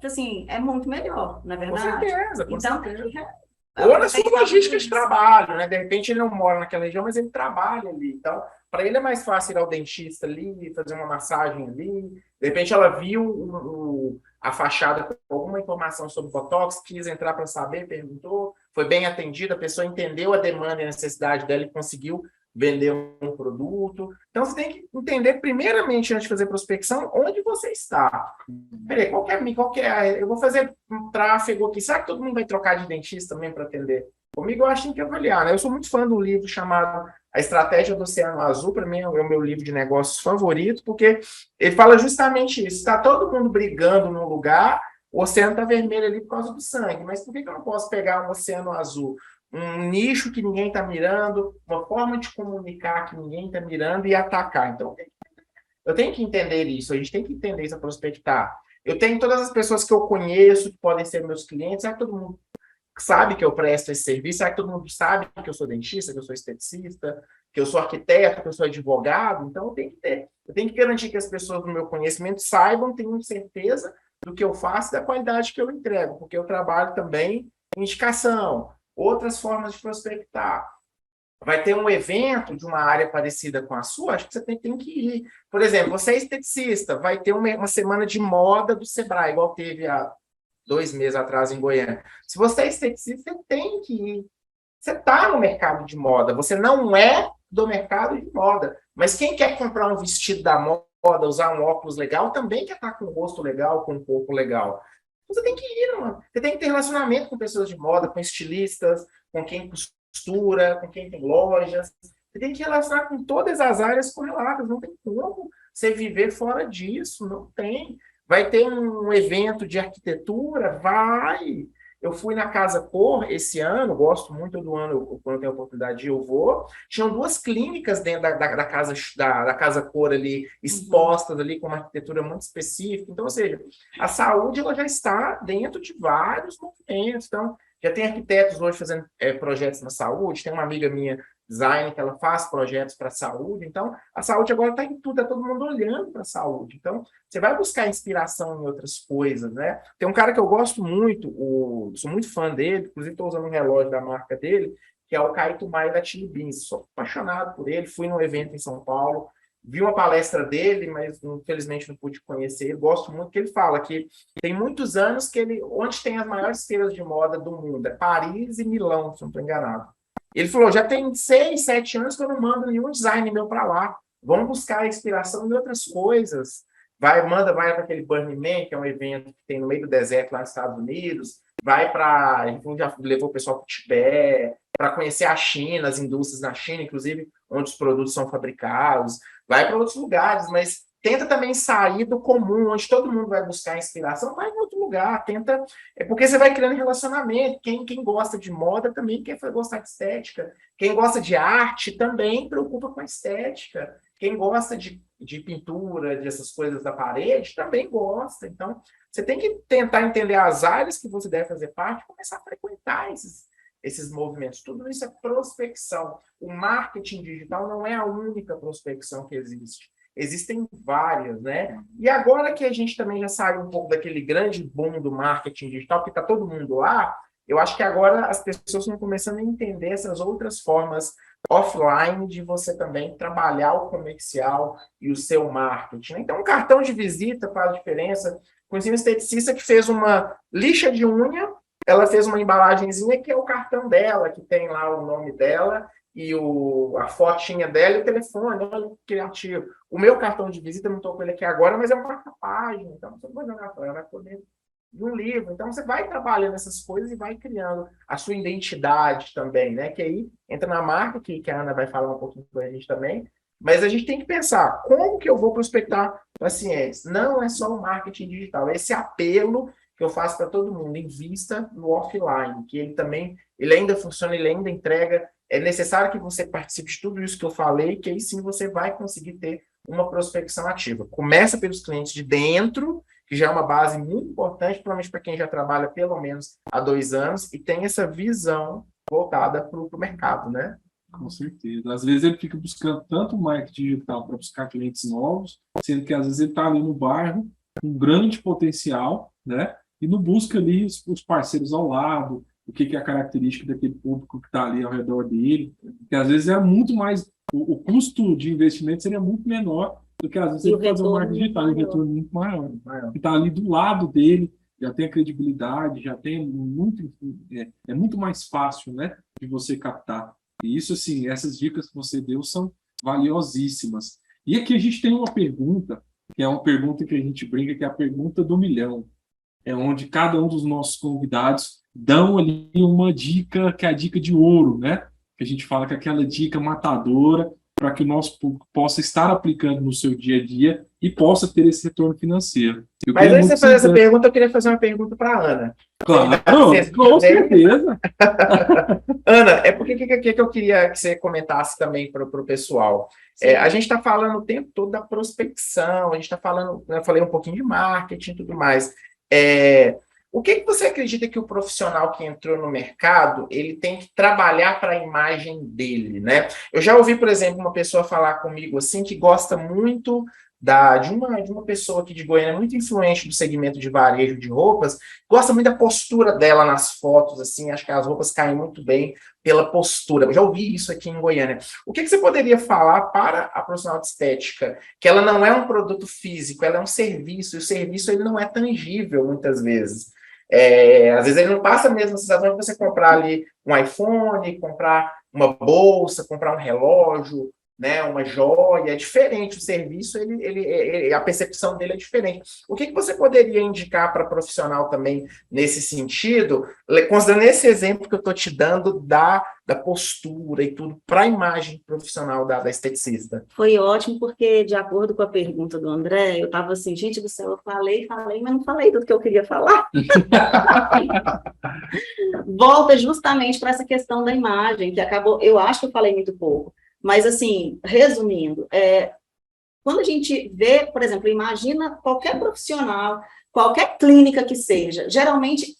assim, é muito melhor, não é verdade? Com certeza. Ou na sua logística de trabalho, né? De repente ele não mora naquela região, mas ele trabalha ali. Então, Para ele é mais fácil ir ao dentista ali, fazer uma massagem ali. De repente ela viu a fachada com alguma informação sobre Botox, quis entrar para saber, perguntou, foi bem atendida, a pessoa entendeu a demanda e a necessidade dela e conseguiu vender um produto. Então, você tem que entender, primeiramente, antes de fazer prospecção, onde você está. Peraí, eu vou fazer um tráfego aqui. Será que todo mundo vai trocar de dentista também para atender? Comigo, eu acho que tem que avaliar, né? Eu sou muito fã do livro chamado A Estratégia do Oceano Azul. Para mim, é o meu livro de negócios favorito, porque ele fala justamente isso. Está todo mundo brigando num lugar, o oceano está vermelho ali por causa do sangue. Mas por que eu não posso pegar um oceano azul? Um nicho que ninguém está mirando, uma forma de comunicar que ninguém está mirando e atacar. Então, eu tenho que entender isso, a gente tem que entender isso, a prospectar. Eu tenho todas as pessoas que eu conheço, que podem ser meus clientes, será que todo mundo sabe que eu presto esse serviço? Será que todo mundo sabe que eu sou dentista, que eu sou esteticista, que eu sou arquiteto, que eu sou advogado? Então, eu tenho que garantir que as pessoas do meu conhecimento saibam, tenham certeza do que eu faço e da qualidade que eu entrego, porque eu trabalho também em indicação, outras formas de prospectar. Vai ter um evento de uma área parecida com a sua, acho que você tem que ir. Por exemplo, você é esteticista, vai ter uma semana de moda do Sebrae, igual teve há 2 meses atrás em Goiânia. Se você é esteticista, você tem que ir. Você está no mercado de moda, você não é do mercado de moda. Mas quem quer comprar um vestido da moda, usar um óculos legal, também quer estar com o rosto legal, com o corpo legal. Você tem que ir, mano. Você tem que ter relacionamento com pessoas de moda, com estilistas, com quem costura, com quem tem lojas. Você tem que relacionar com todas as áreas correlatas. Não tem como você viver fora disso. Não tem. Vai ter um evento de arquitetura? Vai. Eu fui na Casa Cor esse ano, gosto muito do ano, quando eu tenho oportunidade, eu vou. Tinham 2 clínicas dentro da Casa Cor ali, expostas ali, com uma arquitetura muito específica. Então, ou seja, a saúde ela já está dentro de vários movimentos. Então, já tem arquitetos hoje fazendo projetos na saúde, tem uma amiga minha, design, que ela faz projetos para a saúde. Então, a saúde agora está em tudo, está todo mundo olhando para a saúde. Então, você vai buscar inspiração em outras coisas, né? Tem um cara que eu gosto muito, sou muito fã dele, inclusive estou usando um relógio da marca dele, que é o Caio Maia da Chili Beans. Sou apaixonado por ele, fui num evento em São Paulo, vi uma palestra dele, mas infelizmente não pude conhecer ele. Gosto muito que ele fala que tem muitos anos que onde tem as maiores feiras de moda do mundo, é Paris e Milão, se não estou enganado. Ele falou, já tem 6, 7 anos que eu não mando nenhum design meu para lá. Vamos buscar inspiração em outras coisas. Vai para aquele Burning Man, que é um evento que tem no meio do deserto lá nos Estados Unidos. A gente já levou o pessoal para o Tibete, para conhecer a China, as indústrias na China, inclusive onde os produtos são fabricados. Vai para outros lugares, mas tenta também sair do comum, onde todo mundo vai buscar inspiração, vai em outro lugar, tenta... É porque você vai criando relacionamento, quem gosta de moda também quer gostar de estética, quem gosta de arte também preocupa com a estética, quem gosta de pintura, dessas coisas da parede, também gosta. Então, você tem que tentar entender as áreas que você deve fazer parte e começar a frequentar esses movimentos. Tudo isso é prospecção. O marketing digital não é a única prospecção que existe. Existem várias, né? E agora que a gente também já saiu um pouco daquele grande boom do marketing digital, que está todo mundo lá, eu acho que agora as pessoas estão começando a entender essas outras formas offline de você também trabalhar o comercial e o seu marketing. Então, um cartão de visita faz diferença. Conheci uma esteticista que fez uma lixa de unha, ela fez uma embalagenzinha que é o cartão dela, que tem lá o nome dela, e a fotinha dela e o telefone, olha que criativo. O meu cartão de visita, não estou com ele aqui agora, mas é um marca-página, então você vai jogar fora, vai poder de um livro. Então você vai trabalhando essas coisas e vai criando a sua identidade também, né? Que aí entra na marca, que a Ana vai falar um pouquinho com a gente também, mas a gente tem que pensar, como que eu vou prospectar pacientes? Não é só o marketing digital, é esse apelo que eu faço para todo mundo, invista no offline, que ele ainda funciona, ele ainda entrega. É necessário que você participe de tudo isso que eu falei, que aí sim você vai conseguir ter uma prospecção ativa. Começa pelos clientes de dentro, que já é uma base muito importante, provavelmente para quem já trabalha pelo menos há 2 anos, e tem essa visão voltada para o mercado, né? Com certeza. Às vezes ele fica buscando tanto marketing digital para buscar clientes novos, sendo que às vezes ele está ali no bairro, com um grande potencial, né? E não busca ali os parceiros ao lado, o que é a característica daquele público que está ali ao redor dele, que às vezes é muito mais o custo de investimento seria muito menor do que às vezes E o ele fazer um retorno marketing muito digital, um maior. retorno muito maior. Maior. Que está ali do lado dele, já tem a credibilidade, já tem muito, é muito mais fácil, né, de você captar. E isso, assim, essas dicas que você deu são valiosíssimas. E aqui a gente tem uma pergunta, que é uma pergunta que a gente brinca, que é a pergunta do milhão. É onde cada um dos nossos convidados dão ali uma dica, que é a dica de ouro, né? Que a gente fala que é aquela dica matadora para que o nosso público possa estar aplicando no seu dia a dia e possa ter esse retorno financeiro. Eu Mas queria antes de muito você fazer essa que pergunta, eu queria fazer uma pergunta para a Ana. Claro, Vocês- com certeza. Ana, é porque que eu queria que você comentasse também para o pessoal. A gente está falando o tempo todo da prospecção, a gente está falando, eu falei um pouquinho de marketing e tudo mais. O que você acredita que o profissional que entrou no mercado ele tem que trabalhar para a imagem dele, né? Eu já ouvi, por exemplo, uma pessoa falar comigo assim que gosta muito de uma pessoa aqui de Goiânia, muito influente do segmento de varejo de roupas, gosta muito da postura dela nas fotos, assim, acho que as roupas caem muito bem pela postura. Eu já ouvi isso aqui em Goiânia. O que você poderia falar para a profissional de estética? Que ela não é um produto físico, ela é um serviço, e o serviço ele não é tangível muitas vezes. Às vezes ele não passa a mesma sensação de você comprar ali um iPhone, comprar uma bolsa, comprar um relógio, né, uma joia, é diferente o serviço, a percepção dele é diferente. O que você poderia indicar para profissional também nesse sentido, considerando esse exemplo que eu estou te dando da postura e tudo para a imagem profissional da esteticista? Foi ótimo, porque, de acordo com a pergunta do André, eu estava assim, gente do céu, eu falei, mas não falei tudo que eu queria falar. Volta justamente para essa questão da imagem, que acabou, eu acho que eu falei muito pouco. Mas, assim, resumindo, quando a gente vê, por exemplo, imagina qualquer profissional, qualquer clínica que seja, geralmente,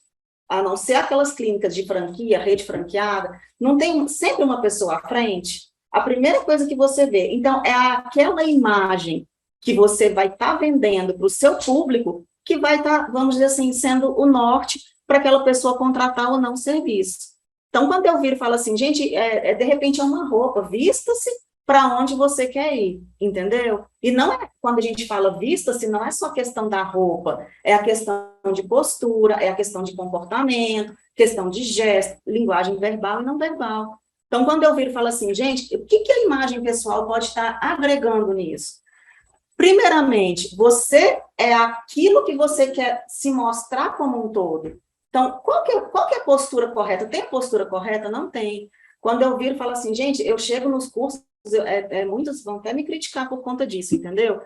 a não ser aquelas clínicas de franquia, rede franqueada, não tem sempre uma pessoa à frente. A primeira coisa que você vê, então, é aquela imagem que você vai estar vendendo para o seu público que vai estar, vamos dizer assim, sendo o norte para aquela pessoa contratar ou não o serviço. Então, quando eu viro e falo assim, gente, de repente é uma roupa, vista-se para onde você quer ir, entendeu? E não é, quando a gente fala vista-se, não é só questão da roupa, é a questão de postura, é a questão de comportamento, questão de gesto, linguagem verbal e não verbal. Então, quando eu viro e falo assim, gente, o que a imagem pessoal pode estar agregando nisso? Primeiramente, você é aquilo que você quer se mostrar como um todo. Então, qual que é a postura correta? Tem a postura correta? Não tem. Quando eu viro e falo assim, gente, eu chego nos cursos, muitos vão até me criticar por conta disso, entendeu?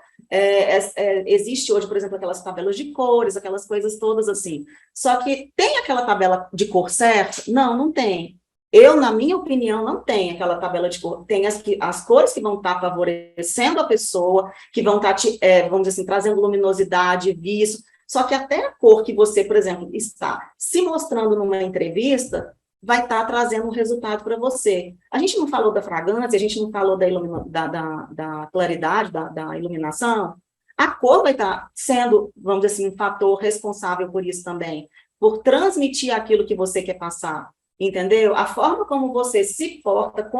Existe hoje, por exemplo, aquelas tabelas de cores, aquelas coisas todas assim. Só que tem aquela tabela de cor certa? Não, não tem. Eu, na minha opinião, não tem aquela tabela de cor. Tem as cores que vão estar favorecendo a pessoa, que vão estar, vamos dizer assim, trazendo luminosidade, viço. Só que até a cor que você, por exemplo, está se mostrando numa entrevista, vai estar trazendo um resultado para você. A gente não falou da fragrância, a gente não falou da claridade, da iluminação. A cor vai estar sendo, vamos dizer assim, um fator responsável por isso também, por transmitir aquilo que você quer passar. Entendeu? A forma como você se porta,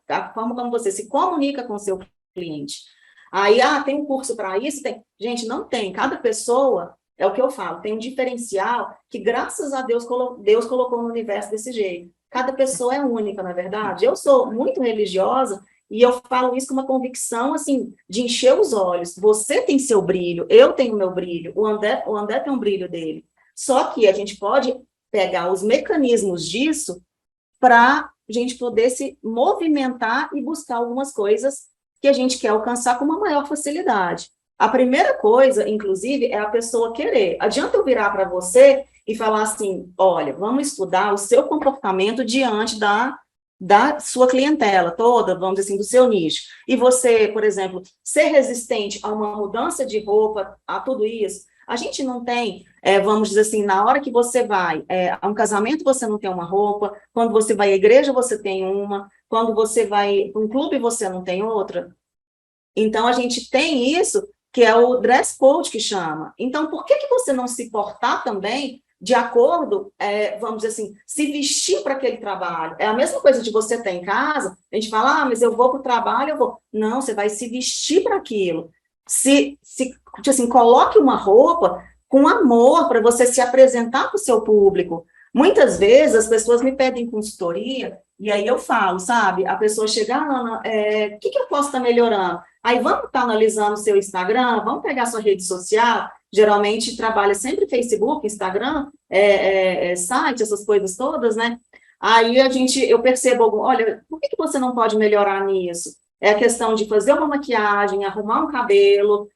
a forma como você se comunica com o seu cliente. Aí, tem um curso para isso? Tem. Gente, não tem. Cada pessoa, é o que eu falo, tem um diferencial que, graças a Deus, Deus colocou no universo desse jeito. Cada pessoa é única, na verdade. Eu sou muito religiosa e eu falo isso com uma convicção, assim, de encher os olhos. Você tem seu brilho, eu tenho meu brilho, o André tem um brilho dele. Só que a gente pode pegar os mecanismos disso para a gente poder se movimentar e buscar algumas coisas que a gente quer alcançar com uma maior facilidade. A primeira coisa, inclusive, é a pessoa querer. Adianta eu virar para você e falar assim, olha, vamos estudar o seu comportamento diante da sua clientela toda, vamos dizer assim, do seu nicho. E você, por exemplo, ser resistente a uma mudança de roupa, a tudo isso. A gente não tem, vamos dizer assim, na hora que você vai a um casamento, você não tem uma roupa, quando você vai à igreja, você tem uma, quando você vai para um clube, você não tem outra. Então, a gente tem isso, que é o dress code que chama. Então, por que você não se portar também de acordo, vamos dizer assim, se vestir para aquele trabalho. É a mesma coisa de você ter em casa, a gente fala, mas eu vou para o trabalho, eu vou. Não, você vai se vestir para aquilo. Tipo assim, coloque uma roupa com amor para você se apresentar para o seu público. Muitas vezes as pessoas me pedem consultoria, e aí eu falo, sabe? A pessoa chega, Ana, o que eu posso estar melhorando? Aí vamos estar analisando o seu Instagram, vamos pegar a sua rede social, geralmente trabalha sempre Facebook, Instagram, site, essas coisas todas, né? Aí eu percebo, olha, por que você não pode melhorar nisso? É a questão de fazer uma maquiagem, arrumar um cabelo.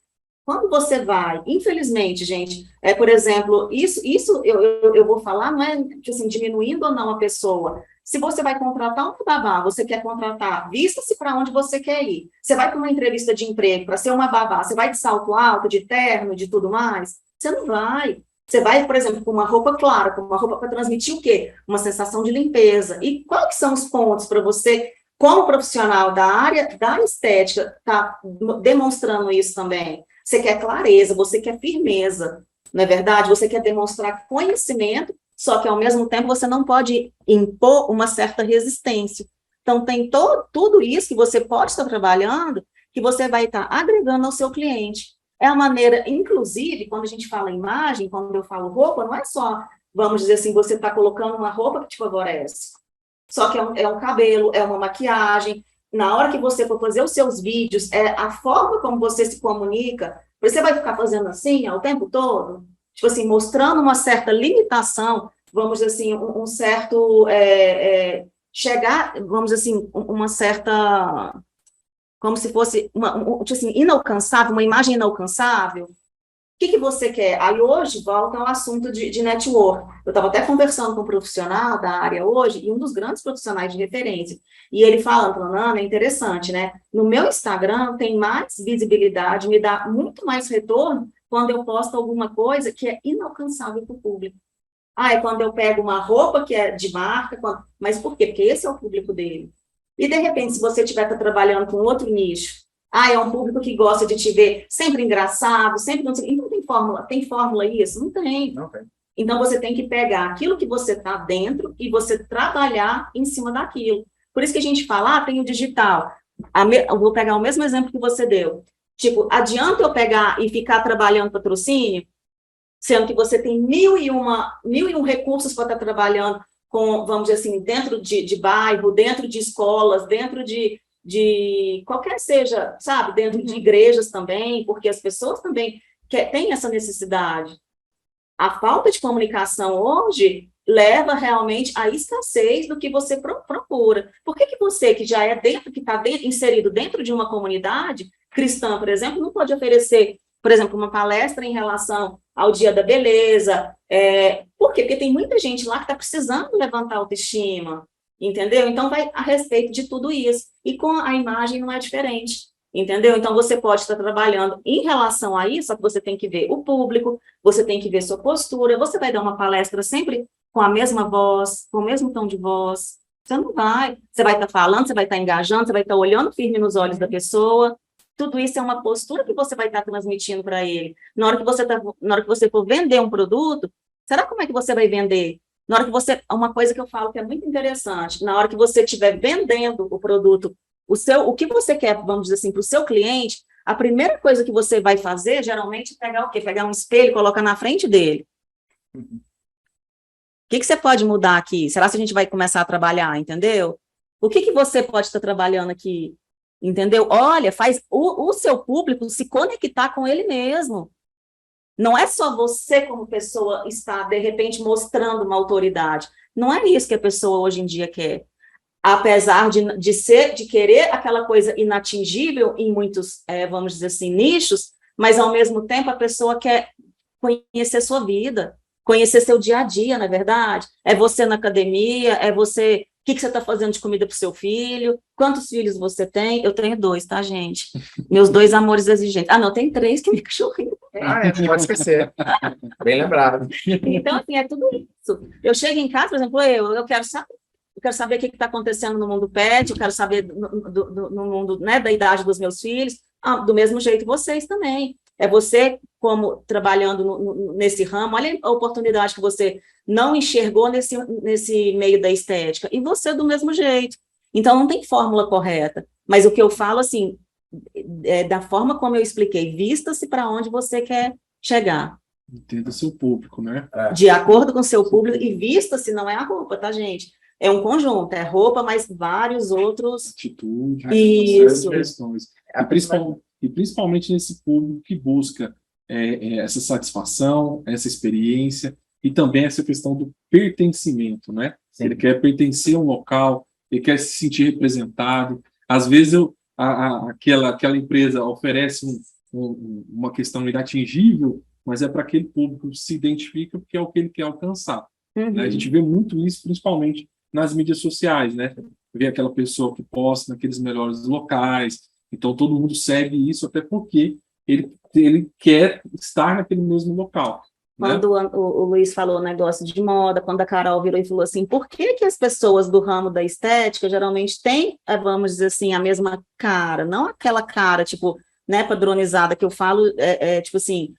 Quando você vai, infelizmente, gente, por exemplo, isso eu vou falar, não é assim, diminuindo ou não a pessoa. Se você vai contratar um babá, você quer contratar, vista-se para onde você quer ir. Você vai para uma entrevista de emprego para ser uma babá, você vai de salto alto, de terno, de tudo mais? Você não vai. Você vai, por exemplo, com uma roupa clara, com uma roupa para transmitir o quê? Uma sensação de limpeza. E quais são os pontos para você, como profissional da área da estética, tá demonstrando isso também? Você quer clareza, você quer firmeza, não é verdade? Você quer demonstrar conhecimento, só que, ao mesmo tempo, você não pode impor uma certa resistência. Então, tem tudo isso que você pode estar trabalhando, que você vai estar agregando ao seu cliente. É a maneira, inclusive, quando a gente fala imagem, quando eu falo roupa, não é só, vamos dizer assim, você está colocando uma roupa que te favorece. Só que é um cabelo, é uma maquiagem. Na hora que você for fazer os seus vídeos, a forma como você se comunica, você vai ficar fazendo assim o tempo todo? Tipo assim, mostrando uma certa limitação, vamos dizer assim, um certo, chegar, vamos dizer assim, uma certa, como se fosse, tipo assim, inalcançável, uma imagem inalcançável. O que você quer? Aí hoje volta ao assunto de network. Eu estava até conversando com um profissional da área hoje, e um dos grandes profissionais de referência, e ele falando, Ana, é interessante, né? No meu Instagram tem mais visibilidade, me dá muito mais retorno quando eu posto alguma coisa que é inalcançável para o público. É quando eu pego uma roupa que é de marca, mas por quê? Porque esse é o público dele. E, de repente, se você estiver trabalhando com outro nicho, é um público que gosta de te ver sempre engraçado, sempre não sei. Então, tem fórmula isso? Não tem. Não tem. Então, você tem que pegar aquilo que você está dentro e você trabalhar em cima daquilo. Por isso que a gente fala, tem o digital. Eu vou pegar o mesmo exemplo que você deu. Tipo, adianta eu pegar e ficar trabalhando patrocínio, sendo que você tem mil e um recursos para estar trabalhando com, vamos dizer assim, dentro de bairro, dentro de escolas, dentro de qualquer seja, sabe, dentro de igrejas também, porque as pessoas também têm essa necessidade. A falta de comunicação hoje leva realmente à escassez do que você procura. Por que você, que já que está inserido dentro de uma comunidade cristã, por exemplo, não pode oferecer, por exemplo, uma palestra em relação ao Dia da Beleza? Por quê? Porque tem muita gente lá que está precisando levantar a autoestima, entendeu? Então, vai a respeito de tudo isso. E com a imagem não é diferente, entendeu? Então, você pode estar trabalhando em relação a isso, só que você tem que ver o público, você tem que ver sua postura, você vai dar uma palestra sempre com a mesma voz, com o mesmo tom de voz. Você não vai. Você vai estar falando, você vai estar engajando, você vai estar olhando firme nos olhos da pessoa. Tudo isso é uma postura que você vai estar transmitindo para ele. Na hora que você for vender um produto, será como é que você vai vender? Na hora que uma coisa que eu falo que é muito interessante, na hora que você estiver vendendo o produto, o que você quer, vamos dizer assim, para o seu cliente, a primeira coisa que você vai fazer, geralmente, é pegar o quê? Pegar um espelho e colocar na frente dele. O que você pode mudar aqui? Será que a gente vai começar a trabalhar, entendeu? O que você pode estar trabalhando aqui? Entendeu? Olha, faz o seu público se conectar com ele mesmo. Não é só você, como pessoa, estar, de repente, mostrando uma autoridade. Não é isso que a pessoa hoje em dia quer. Apesar de querer aquela coisa inatingível em muitos, vamos dizer assim, nichos, mas, ao mesmo tempo, a pessoa quer conhecer sua vida, conhecer seu dia a dia, não é verdade? É você na academia, é você... O que você está fazendo de comida para o seu filho? Quantos filhos você tem? Eu tenho 2, tá, gente? Meus 2 amores exigentes. Não, tem 3 que me cachorrinho. Não pode esquecer. Bem lembrado. Então, assim, é tudo isso. Eu chego em casa, por exemplo, eu quero saber o que está acontecendo no mundo pet, eu quero saber no mundo, né, da idade dos meus filhos, do mesmo jeito vocês também. É você como trabalhando nesse ramo, olha a oportunidade que você não enxergou nesse meio da estética, e você do mesmo jeito. Então, não tem fórmula correta, mas o que eu falo, assim, da forma como eu expliquei, vista-se para onde você quer chegar. Entenda seu público, né? De acordo com o seu público, e vista-se não é a roupa, tá, gente? É um conjunto, é roupa, mas vários outros... Atitude, Isso. questões. E principalmente nesse público que busca essa satisfação, essa experiência, e também essa questão do pertencimento, né? Sim. Ele quer pertencer a um local, ele quer se sentir representado. Às vezes aquela empresa oferece uma questão inatingível, mas é para aquele público que se identifica porque é o que ele quer alcançar. Né? A gente vê muito isso, principalmente nas mídias sociais, né? Vê aquela pessoa que posta naqueles melhores locais, então todo mundo segue isso, até porque ele quer estar naquele mesmo local. Quando o Luiz falou o negócio de moda, quando a Carol virou e falou assim, por que as pessoas do ramo da estética geralmente têm, vamos dizer assim, a mesma cara, não aquela cara, tipo, né, padronizada que eu falo, tipo assim,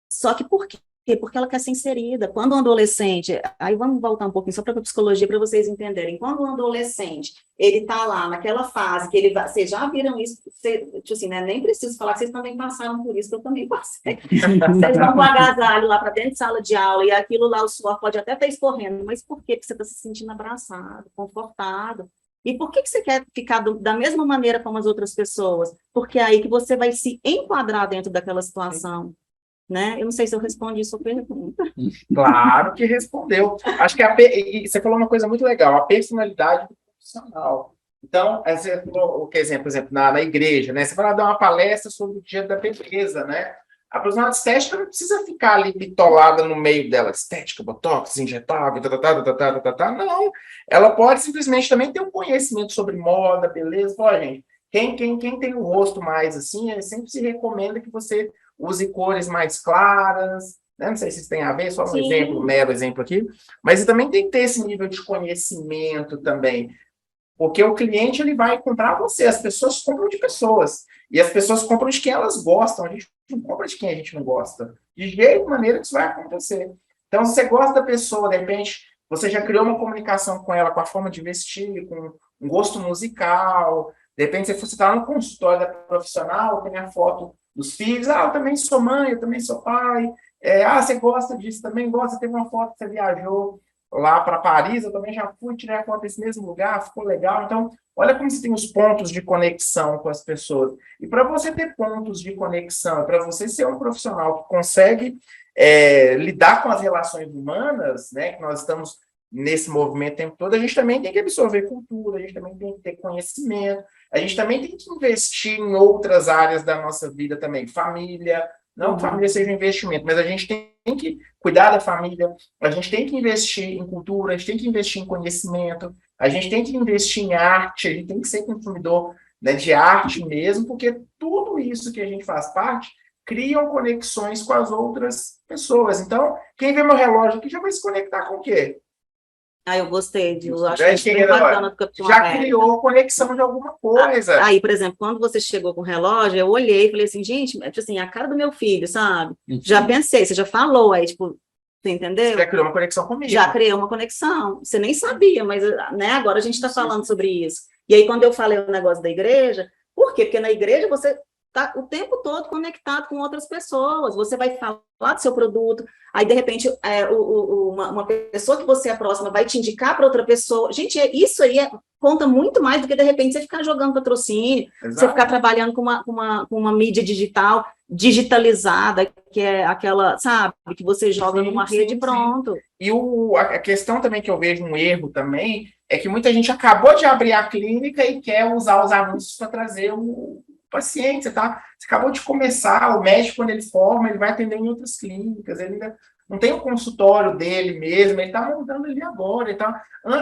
só que por quê? Porque ela quer ser inserida. Quando um adolescente, aí vamos voltar um pouquinho só para a psicologia para vocês entenderem, quando um adolescente, ele está lá naquela fase que ele vai, vocês já viram isso, tipo assim, né, nem preciso falar que vocês também passaram por isso, que eu também passei. Vocês vão com o agasalho lá para dentro de sala de aula e aquilo lá, o suor pode até estar escorrendo, mas por quê? Porque você está se sentindo abraçado, confortado. E por que você quer ficar da mesma maneira como as outras pessoas? Porque é aí que você vai se enquadrar dentro daquela situação. Né? Eu não sei se eu respondi sua pergunta. Claro que respondeu. Acho que e você falou uma coisa muito legal, a personalidade do profissional. Então, você falou, por exemplo, na igreja, né? Você vai lá dar uma palestra sobre o dia da beleza, né? A profissional de estética não precisa ficar ali bitolada no meio dela, estética, botox, injetável, não. Ela pode simplesmente também ter um conhecimento sobre moda, beleza. Pô, gente, quem tem o rosto mais assim, sempre se recomenda que você use cores mais claras, né? Não sei se isso tem a ver, só um Sim. exemplo, um mero exemplo aqui, mas também tem que ter esse nível de conhecimento também, porque o cliente ele vai comprar você, as pessoas compram de pessoas, e as pessoas compram de quem elas gostam, a gente não compra de quem a gente não gosta, de jeito, maneira que isso vai acontecer. Então, se você gosta da pessoa, de repente, você já criou uma comunicação com ela, com a forma de vestir, com um gosto musical, de repente você está no consultório da profissional, tem a foto dos filhos, eu também sou mãe, eu também sou pai, você gosta disso, também gosta, teve uma foto que você viajou lá para Paris, eu também já fui, tirei a foto desse mesmo lugar, ficou legal, então, olha como você tem os pontos de conexão com as pessoas, e para você ter pontos de conexão, para você ser um profissional que consegue lidar com as relações humanas, né, que nós estamos nesse movimento o tempo todo, a gente também tem que absorver cultura, a gente também tem que ter conhecimento, a gente também tem que investir em outras áreas da nossa vida também, família, não que família seja um investimento, mas a gente tem que cuidar da família, a gente tem que investir em cultura, a gente tem que investir em conhecimento, a gente tem que investir em arte, a gente tem que ser consumidor, né, de arte mesmo, porque tudo isso que a gente faz parte criam conexões com as outras pessoas. Então, quem vê meu relógio aqui já vai se conectar com o quê? Eu gostei, eu acho que bem bacana do Capitão já criou conexão de alguma coisa. Aí, por exemplo, quando você chegou com o relógio, eu olhei e falei assim, gente, tipo assim, a cara do meu filho, sabe? Já pensei, você já falou, aí, tipo, você entendeu? Você já criou uma conexão comigo. Já criei uma conexão. Você nem sabia, mas, né, agora a gente está falando sobre isso. E aí, quando eu falei o negócio da igreja, por quê? Porque na igreja você está o tempo todo conectado com outras pessoas, você vai falar do seu produto, aí, de repente, uma pessoa que você é próxima vai te indicar para outra pessoa. Gente, isso aí conta muito mais do que, de repente, você ficar jogando patrocínio, Exato. Você ficar trabalhando com uma mídia digital digitalizada, que é aquela, sabe, que você joga numa rede e pronto. E a questão também que eu vejo um erro também é que muita gente acabou de abrir a clínica e quer usar os anúncios para trazer o paciente, você acabou de começar, o médico, quando ele forma, ele vai atender em outras clínicas, ele ainda não tem o consultório dele mesmo, ele está montando ali agora,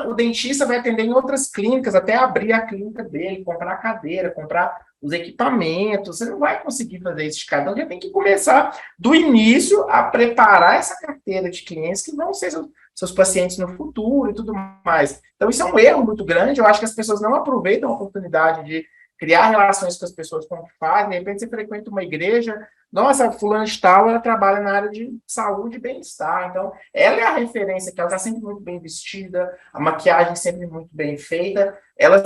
o dentista vai atender em outras clínicas, até abrir a clínica dele, comprar a cadeira, comprar os equipamentos, você não vai conseguir fazer isso de cada um, já tem que começar do início a preparar essa carteira de clientes que vão ser seus pacientes no futuro e tudo mais. Então, isso é um erro muito grande, eu acho que as pessoas não aproveitam a oportunidade criar relações com as pessoas como que faz. De repente você frequenta uma igreja, nossa, fulana de tal, ela trabalha na área de saúde e bem-estar, então ela é a referência, que ela está sempre muito bem vestida, a maquiagem sempre muito bem feita, ela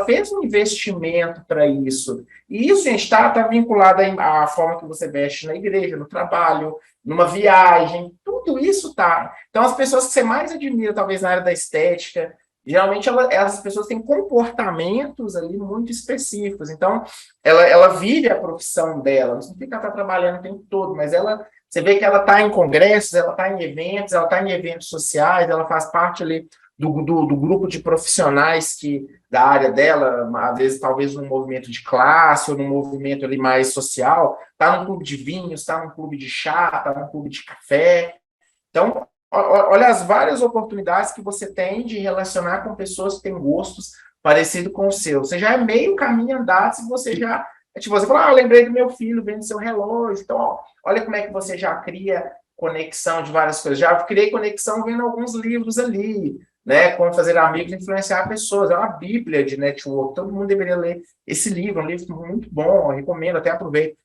fez um investimento para isso, e isso, gente, está vinculado à forma que você veste na igreja, no trabalho, numa viagem, tudo isso tá. Então, as pessoas que você mais admira, talvez na área da estética, geralmente essas pessoas têm comportamentos ali muito específicos. Então, ela vive a profissão dela, não significa que ela está trabalhando o tempo todo, mas você vê que ela está em congressos, ela está em eventos sociais, ela faz parte ali do grupo de profissionais da área dela, às vezes talvez num movimento de classe ou num movimento ali mais social, está num clube de vinhos, está num clube de chá, está num clube de café. Então, olha as várias oportunidades que você tem de relacionar com pessoas que têm gostos parecidos com o seu. Você já é meio caminho andado se você já... Tipo, você fala, eu lembrei do meu filho vendo seu relógio. Então, olha como é que você já cria conexão de várias coisas. Já criei conexão vendo alguns livros ali, né? Como fazer amigos e influenciar pessoas. É uma bíblia de network. Todo mundo deveria ler esse livro. É um livro muito bom. Eu recomendo, até aproveito.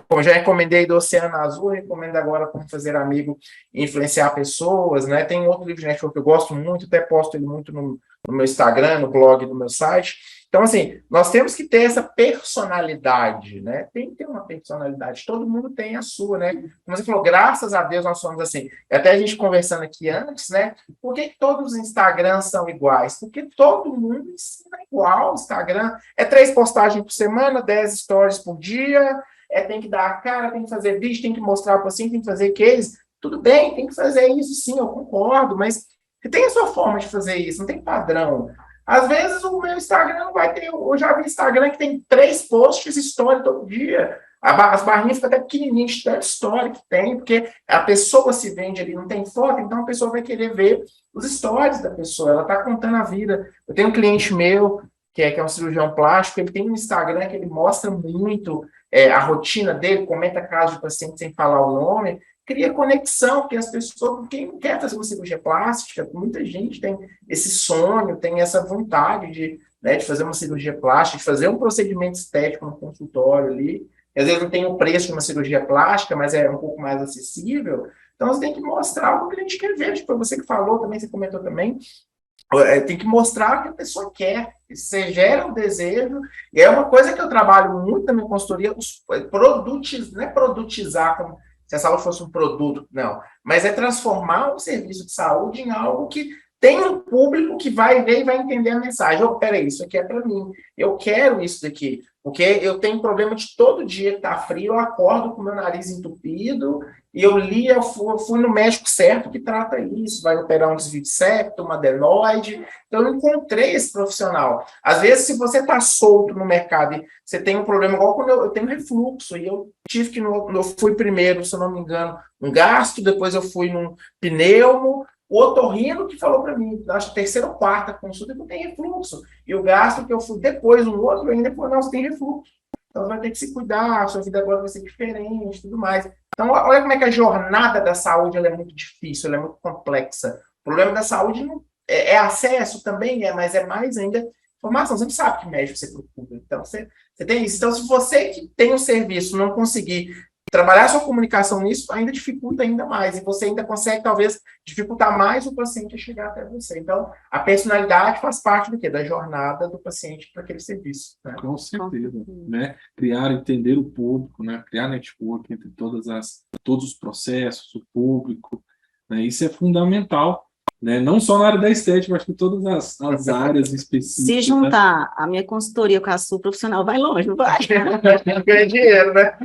Como já recomendei do Oceano Azul, recomendo agora Como Fazer Amigo e Influenciar Pessoas, né? Tem um outro livro de network que eu gosto muito, até posto ele muito no meu Instagram, no blog do meu site. Então, assim, nós temos que ter essa personalidade, né? Tem que ter uma personalidade. Todo mundo tem a sua, né? Como você falou, graças a Deus nós somos assim. Até a gente conversando aqui antes, né? Por que todos os Instagrams são iguais? Porque todo mundo ensina igual. O Instagram é 3 postagens por semana, 10 stories por dia, tem que dar a cara, tem que fazer vídeo, tem que mostrar para o paciente, tem que fazer case. Tudo bem, tem que fazer isso sim, eu concordo, mas você tem a sua forma de fazer isso, não tem padrão. Às vezes o meu Instagram não vai ter. Eu já vi Instagram que tem 3 posts história todo dia. As barrinhas ficam até pequenininhas de tanta história que tem, porque a pessoa se vende ali, não tem foto, então a pessoa vai querer ver os stories da pessoa, ela está contando a vida. Eu tenho um cliente meu, que é um cirurgião plástico, ele tem um Instagram que ele mostra muito a rotina dele, comenta casos de paciente sem falar o nome, cria conexão, porque as pessoas, quem quer fazer uma cirurgia plástica, muita gente tem esse sonho, tem essa vontade de fazer uma cirurgia plástica, de fazer um procedimento estético no consultório ali. Às vezes não tem o preço de uma cirurgia plástica, mas é um pouco mais acessível. Então, você tem que mostrar o que o cliente quer ver. Tipo, você que falou também, você comentou também, tem que mostrar o que a pessoa quer, você gera um desejo, e é uma coisa que eu trabalho muito na minha consultoria, não é produtizar como se a saúde fosse um produto, não, mas é transformar um serviço de saúde em algo que tem um público que vai ver e vai entender a mensagem. Peraí, isso aqui é para mim, eu quero isso daqui, porque eu tenho problema de todo dia que está frio, eu acordo com o meu nariz entupido, e eu fui no médico certo que trata isso, vai operar um desvio de septo, uma adenoide. Então, eu encontrei esse profissional. Às vezes, se você está solto no mercado e você tem um problema, igual quando eu tenho refluxo, e eu tive que, eu fui primeiro, se eu não me engano, um gastro, depois eu fui num pneumo, o otorrino que falou para mim, acho que terceira ou quarta consulta, que eu tenho refluxo. E o gastro que eu fui depois, um outro, ainda falou, não, você tem refluxo. Então, você vai ter que se cuidar, a sua vida agora vai ser diferente, tudo mais. Então, olha como é que a jornada da saúde ela é muito difícil, ela é muito complexa. O problema da saúde não, é acesso também, mas é mais ainda informação. Você não sabe que médico você procura. Então, você tem isso. Então, se você que tem um serviço não conseguir trabalhar sua comunicação nisso, ainda dificulta ainda mais. E você ainda consegue, talvez, dificultar mais o paciente a chegar até você. Então, a personalidade faz parte do quê? Da jornada do paciente para aquele serviço. Né? Com certeza, né? Criar, entender o público, né? Criar network entre todos os processos, o público, né? Isso é fundamental, né? Não só na área da estética, mas em todas as áreas específicas. Se juntar a minha consultoria com a sua profissional, vai longe, não vai? Ganha dinheiro, né?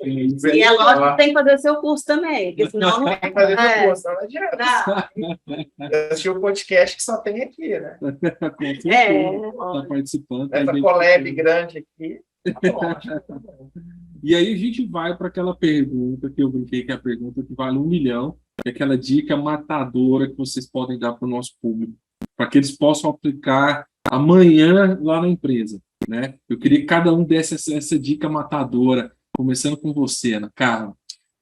E é lógico que tem que fazer seu curso também, porque senão não tem que fazer seu curso, não adianta. Eu assisti o podcast que só tem aqui, né? Está participando. Essa collab grande aqui. E aí a gente vai para aquela pergunta que eu brinquei, que é a pergunta que vale 1 milhão, que é aquela dica matadora que vocês podem dar para o nosso público, para que eles possam aplicar amanhã lá na empresa, né? Eu queria que cada um desse essa dica matadora, começando com você, Ana Carla.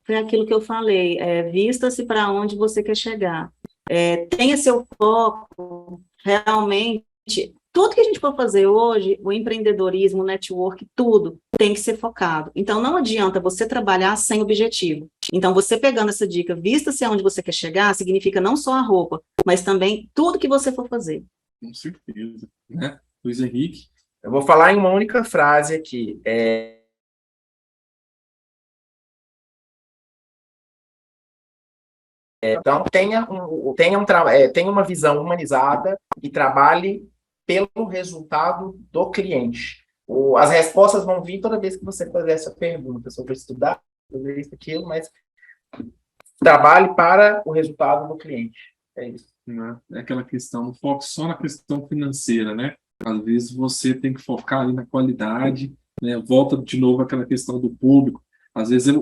Foi aquilo que eu falei, vista-se para onde você quer chegar. Tenha seu foco realmente tudo que a gente for fazer hoje, o empreendedorismo, o network, tudo tem que ser focado. Então, não adianta você trabalhar sem objetivo. Então, você pegando essa dica, vista-se aonde você quer chegar, significa não só a roupa, mas também tudo que você for fazer. Com certeza, né? Luiz Henrique. Eu vou falar em uma única frase aqui. Então, tenha uma visão humanizada e trabalhe pelo resultado do cliente. As respostas vão vir toda vez que você fazer essa pergunta sobre estudar, sobre isso, aquilo, mas trabalhe para o resultado do cliente. É isso. Né? É aquela questão, não foque só na questão financeira, né? Às vezes você tem que focar ali na qualidade, né? Volta de novo àquela questão do público. Às vezes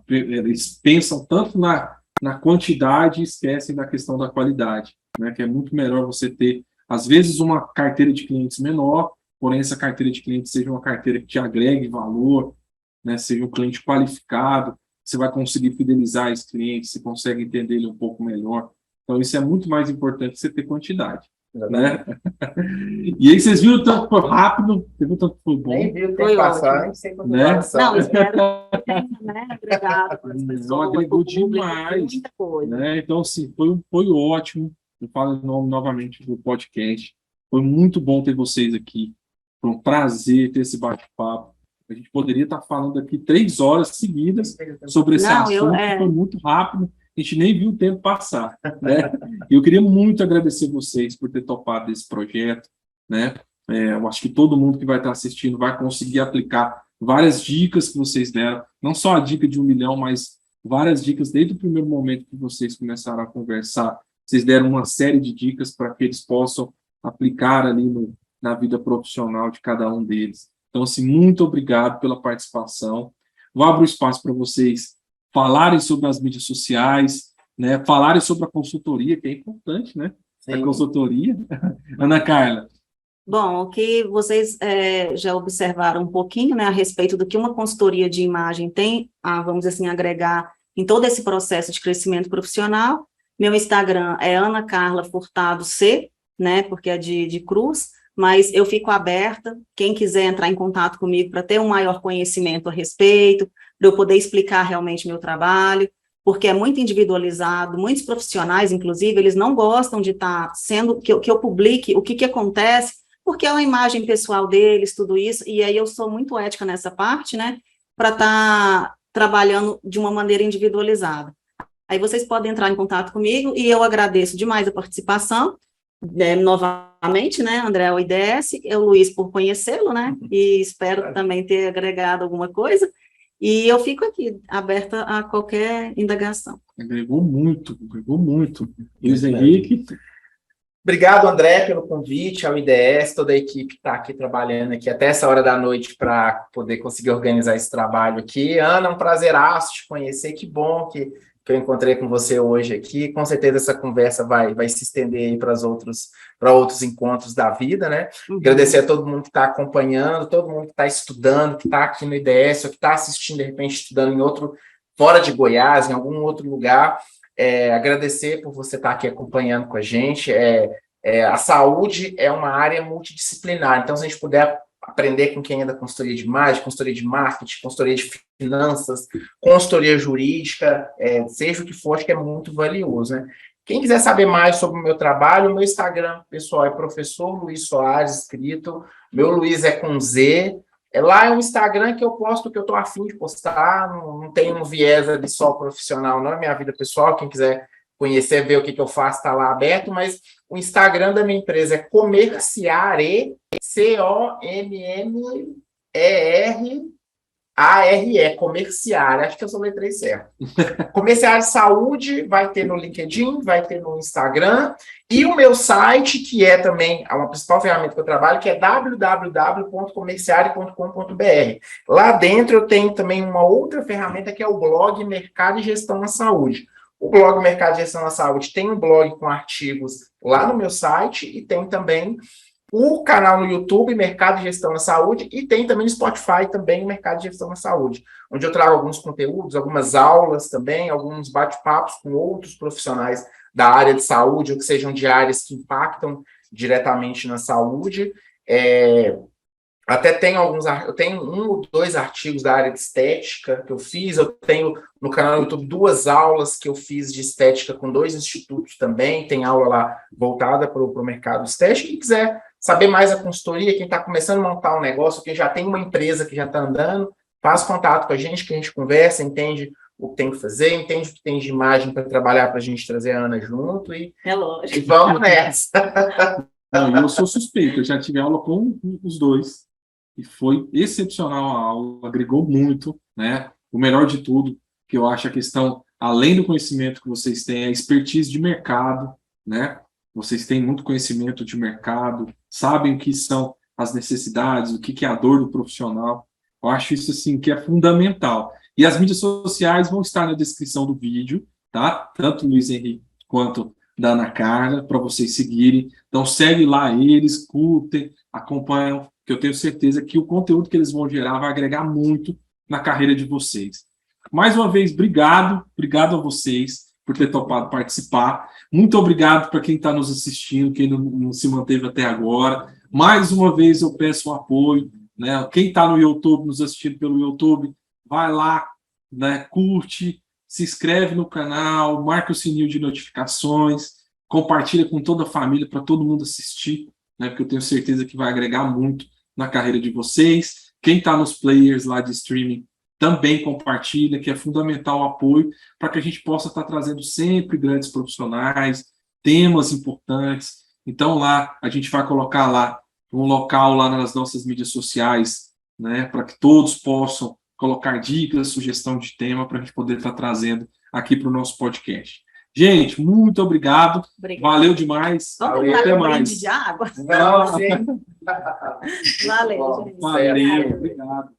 eles pensam tanto na quantidade e esquecem da questão da qualidade, né? Que é muito melhor você ter, às vezes, uma carteira de clientes menor, porém essa carteira de clientes seja uma carteira que te agregue valor, né? Seja um cliente qualificado, você vai conseguir fidelizar esse cliente, você consegue entender ele um pouco melhor. Então, isso é muito mais importante que você ter quantidade, né? E aí, vocês viram o tanto que foi rápido? Você viu o tanto que foi bom? Nem viu o tempo passar, nem sei quando Né? Não, espero que tenha, né, agregado para as Não, pessoas, agregou para o público, demais, muita coisa. né? Então, assim, foi ótimo. Eu falo o nome novamente do podcast. Foi muito bom ter vocês aqui. Foi um prazer ter esse bate-papo. A gente poderia estar falando aqui 3 horas seguidas sobre esse Não, assunto, que foi muito rápido. A gente nem viu o tempo passar, né? E eu queria muito agradecer vocês por ter topado esse projeto, né? Eu acho que todo mundo que vai estar assistindo vai conseguir aplicar várias dicas que vocês deram, não só a dica de 1 milhão, mas várias dicas desde o primeiro momento que vocês começaram a conversar. Vocês deram uma série de dicas para que eles possam aplicar ali na vida profissional de cada um deles. Então, assim, muito obrigado pela participação. Vou abrir o espaço para vocês falarem sobre as mídias sociais, né? Falarem sobre a consultoria, que é importante, né? Sim. A consultoria. Ana Carla. Bom, o que vocês já observaram um pouquinho, né, a respeito do que uma consultoria de imagem tem a, vamos dizer assim, agregar em todo esse processo de crescimento profissional. Meu Instagram é Ana Carla Furtado C, né, porque é de cruz, mas eu fico aberta, quem quiser entrar em contato comigo para ter um maior conhecimento a respeito, para eu poder explicar realmente meu trabalho, porque é muito individualizado, muitos profissionais, inclusive, eles não gostam de estar sendo, que eu publique o que acontece, porque é uma imagem pessoal deles, tudo isso, e aí eu sou muito ética nessa parte, né, para estar trabalhando de uma maneira individualizada. Aí vocês podem entrar em contato comigo, e eu agradeço demais a participação, novamente, né, André, o IDS, eu, Luiz, por conhecê-lo, né, e espero também ter agregado alguma coisa, e eu fico aqui, aberta a qualquer indagação. Agregou muito, agregou muito. Luiz Henrique. Obrigado, André, pelo convite, ao IDS, toda a equipe que está aqui trabalhando aqui até essa hora da noite para poder conseguir organizar esse trabalho aqui. Ana, um prazeraço te conhecer, que bom que eu encontrei com você hoje aqui. Com certeza essa conversa vai se estender aí para outros encontros da vida, né? Agradecer a todo mundo que está acompanhando, todo mundo que está estudando, que está aqui no IDS, ou que está assistindo, de repente, estudando fora de Goiás, em algum outro lugar. Agradecer por você estar aqui acompanhando com a gente. A saúde é uma área multidisciplinar, então se a gente puder aprender com quem é da consultoria de imagem, consultoria de marketing, consultoria de finanças, consultoria jurídica, seja o que for, acho que é muito valioso, né? Quem quiser saber mais sobre o meu trabalho, o meu Instagram pessoal é Professor Luiz Soares, escrito, meu Luiz é com Z. Lá é um Instagram que eu posto o que eu estou afim de postar, não tem um viés ali só profissional, não é minha vida pessoal, quem quiser conhecer, ver o que eu faço, está lá aberto, mas o Instagram da minha empresa é Comerciare, COMMERARE, Comerciare, acho que eu soletrei certo. Comerciare Saúde vai ter no LinkedIn, vai ter no Instagram, e o meu site, que é também uma principal ferramenta que eu trabalho, que é www.comerciare.com.br. Lá dentro eu tenho também uma outra ferramenta, que é o blog Mercado e Gestão na Saúde. O blog Mercado e Gestão na Saúde tem um blog com artigos lá no meu site, e tem também o canal no YouTube, Mercado e Gestão na Saúde, e tem também no Spotify também o Mercado e Gestão na Saúde, onde eu trago alguns conteúdos, algumas aulas também, alguns bate-papos com outros profissionais da área de saúde, ou que sejam de áreas que impactam diretamente na saúde. Até tenho eu tenho 1 ou 2 artigos da área de estética que eu fiz, eu tenho no canal do YouTube 2 aulas que eu fiz de estética com 2 institutos também, tem aula lá voltada para o mercado estético. Quem quiser saber mais a consultoria, quem está começando a montar um negócio, quem já tem uma empresa que já está andando, faz contato com a gente, que a gente conversa, entende o que tem que fazer, entende o que tem de imagem para trabalhar, para a gente trazer a Ana junto e vamos nessa. Não, eu sou suspeito, eu já tive aula com os 2 e foi excepcional a aula, agregou muito, né? O melhor de tudo, que eu acho a questão, além do conhecimento que vocês têm, a expertise de mercado, né? Vocês têm muito conhecimento de mercado, sabem o que são as necessidades, o que é a dor do profissional. Eu acho isso, assim, que é fundamental. E as mídias sociais vão estar na descrição do vídeo, tá? Tanto o Luiz Henrique quanto da Ana Carla, para vocês seguirem. Então, segue lá eles, curtem, acompanham, que eu tenho certeza que o conteúdo que eles vão gerar vai agregar muito na carreira de vocês. Mais uma vez, obrigado a vocês por ter topado participar. Muito obrigado para quem está nos assistindo, quem não se manteve até agora. Mais uma vez, eu peço um apoio, né? Quem está no YouTube, nos assistindo pelo YouTube, vai lá, né? Curte, se inscreve no canal, marca o sininho de notificações, compartilha com toda a família para todo mundo assistir, né? Porque eu tenho certeza que vai agregar muito na carreira de vocês. Quem está nos players lá de streaming também compartilha, que é fundamental o apoio para que a gente possa estar trazendo sempre grandes profissionais, temas importantes. Então lá a gente vai colocar lá um local lá nas nossas mídias sociais, né? Para que todos possam colocar dicas, sugestão de tema para a gente poder estar trazendo aqui para o nosso podcast. Gente, muito obrigado. Valeu demais. Vamos até um mais. de água? Não, sim. Valeu, gente. Valeu, obrigado.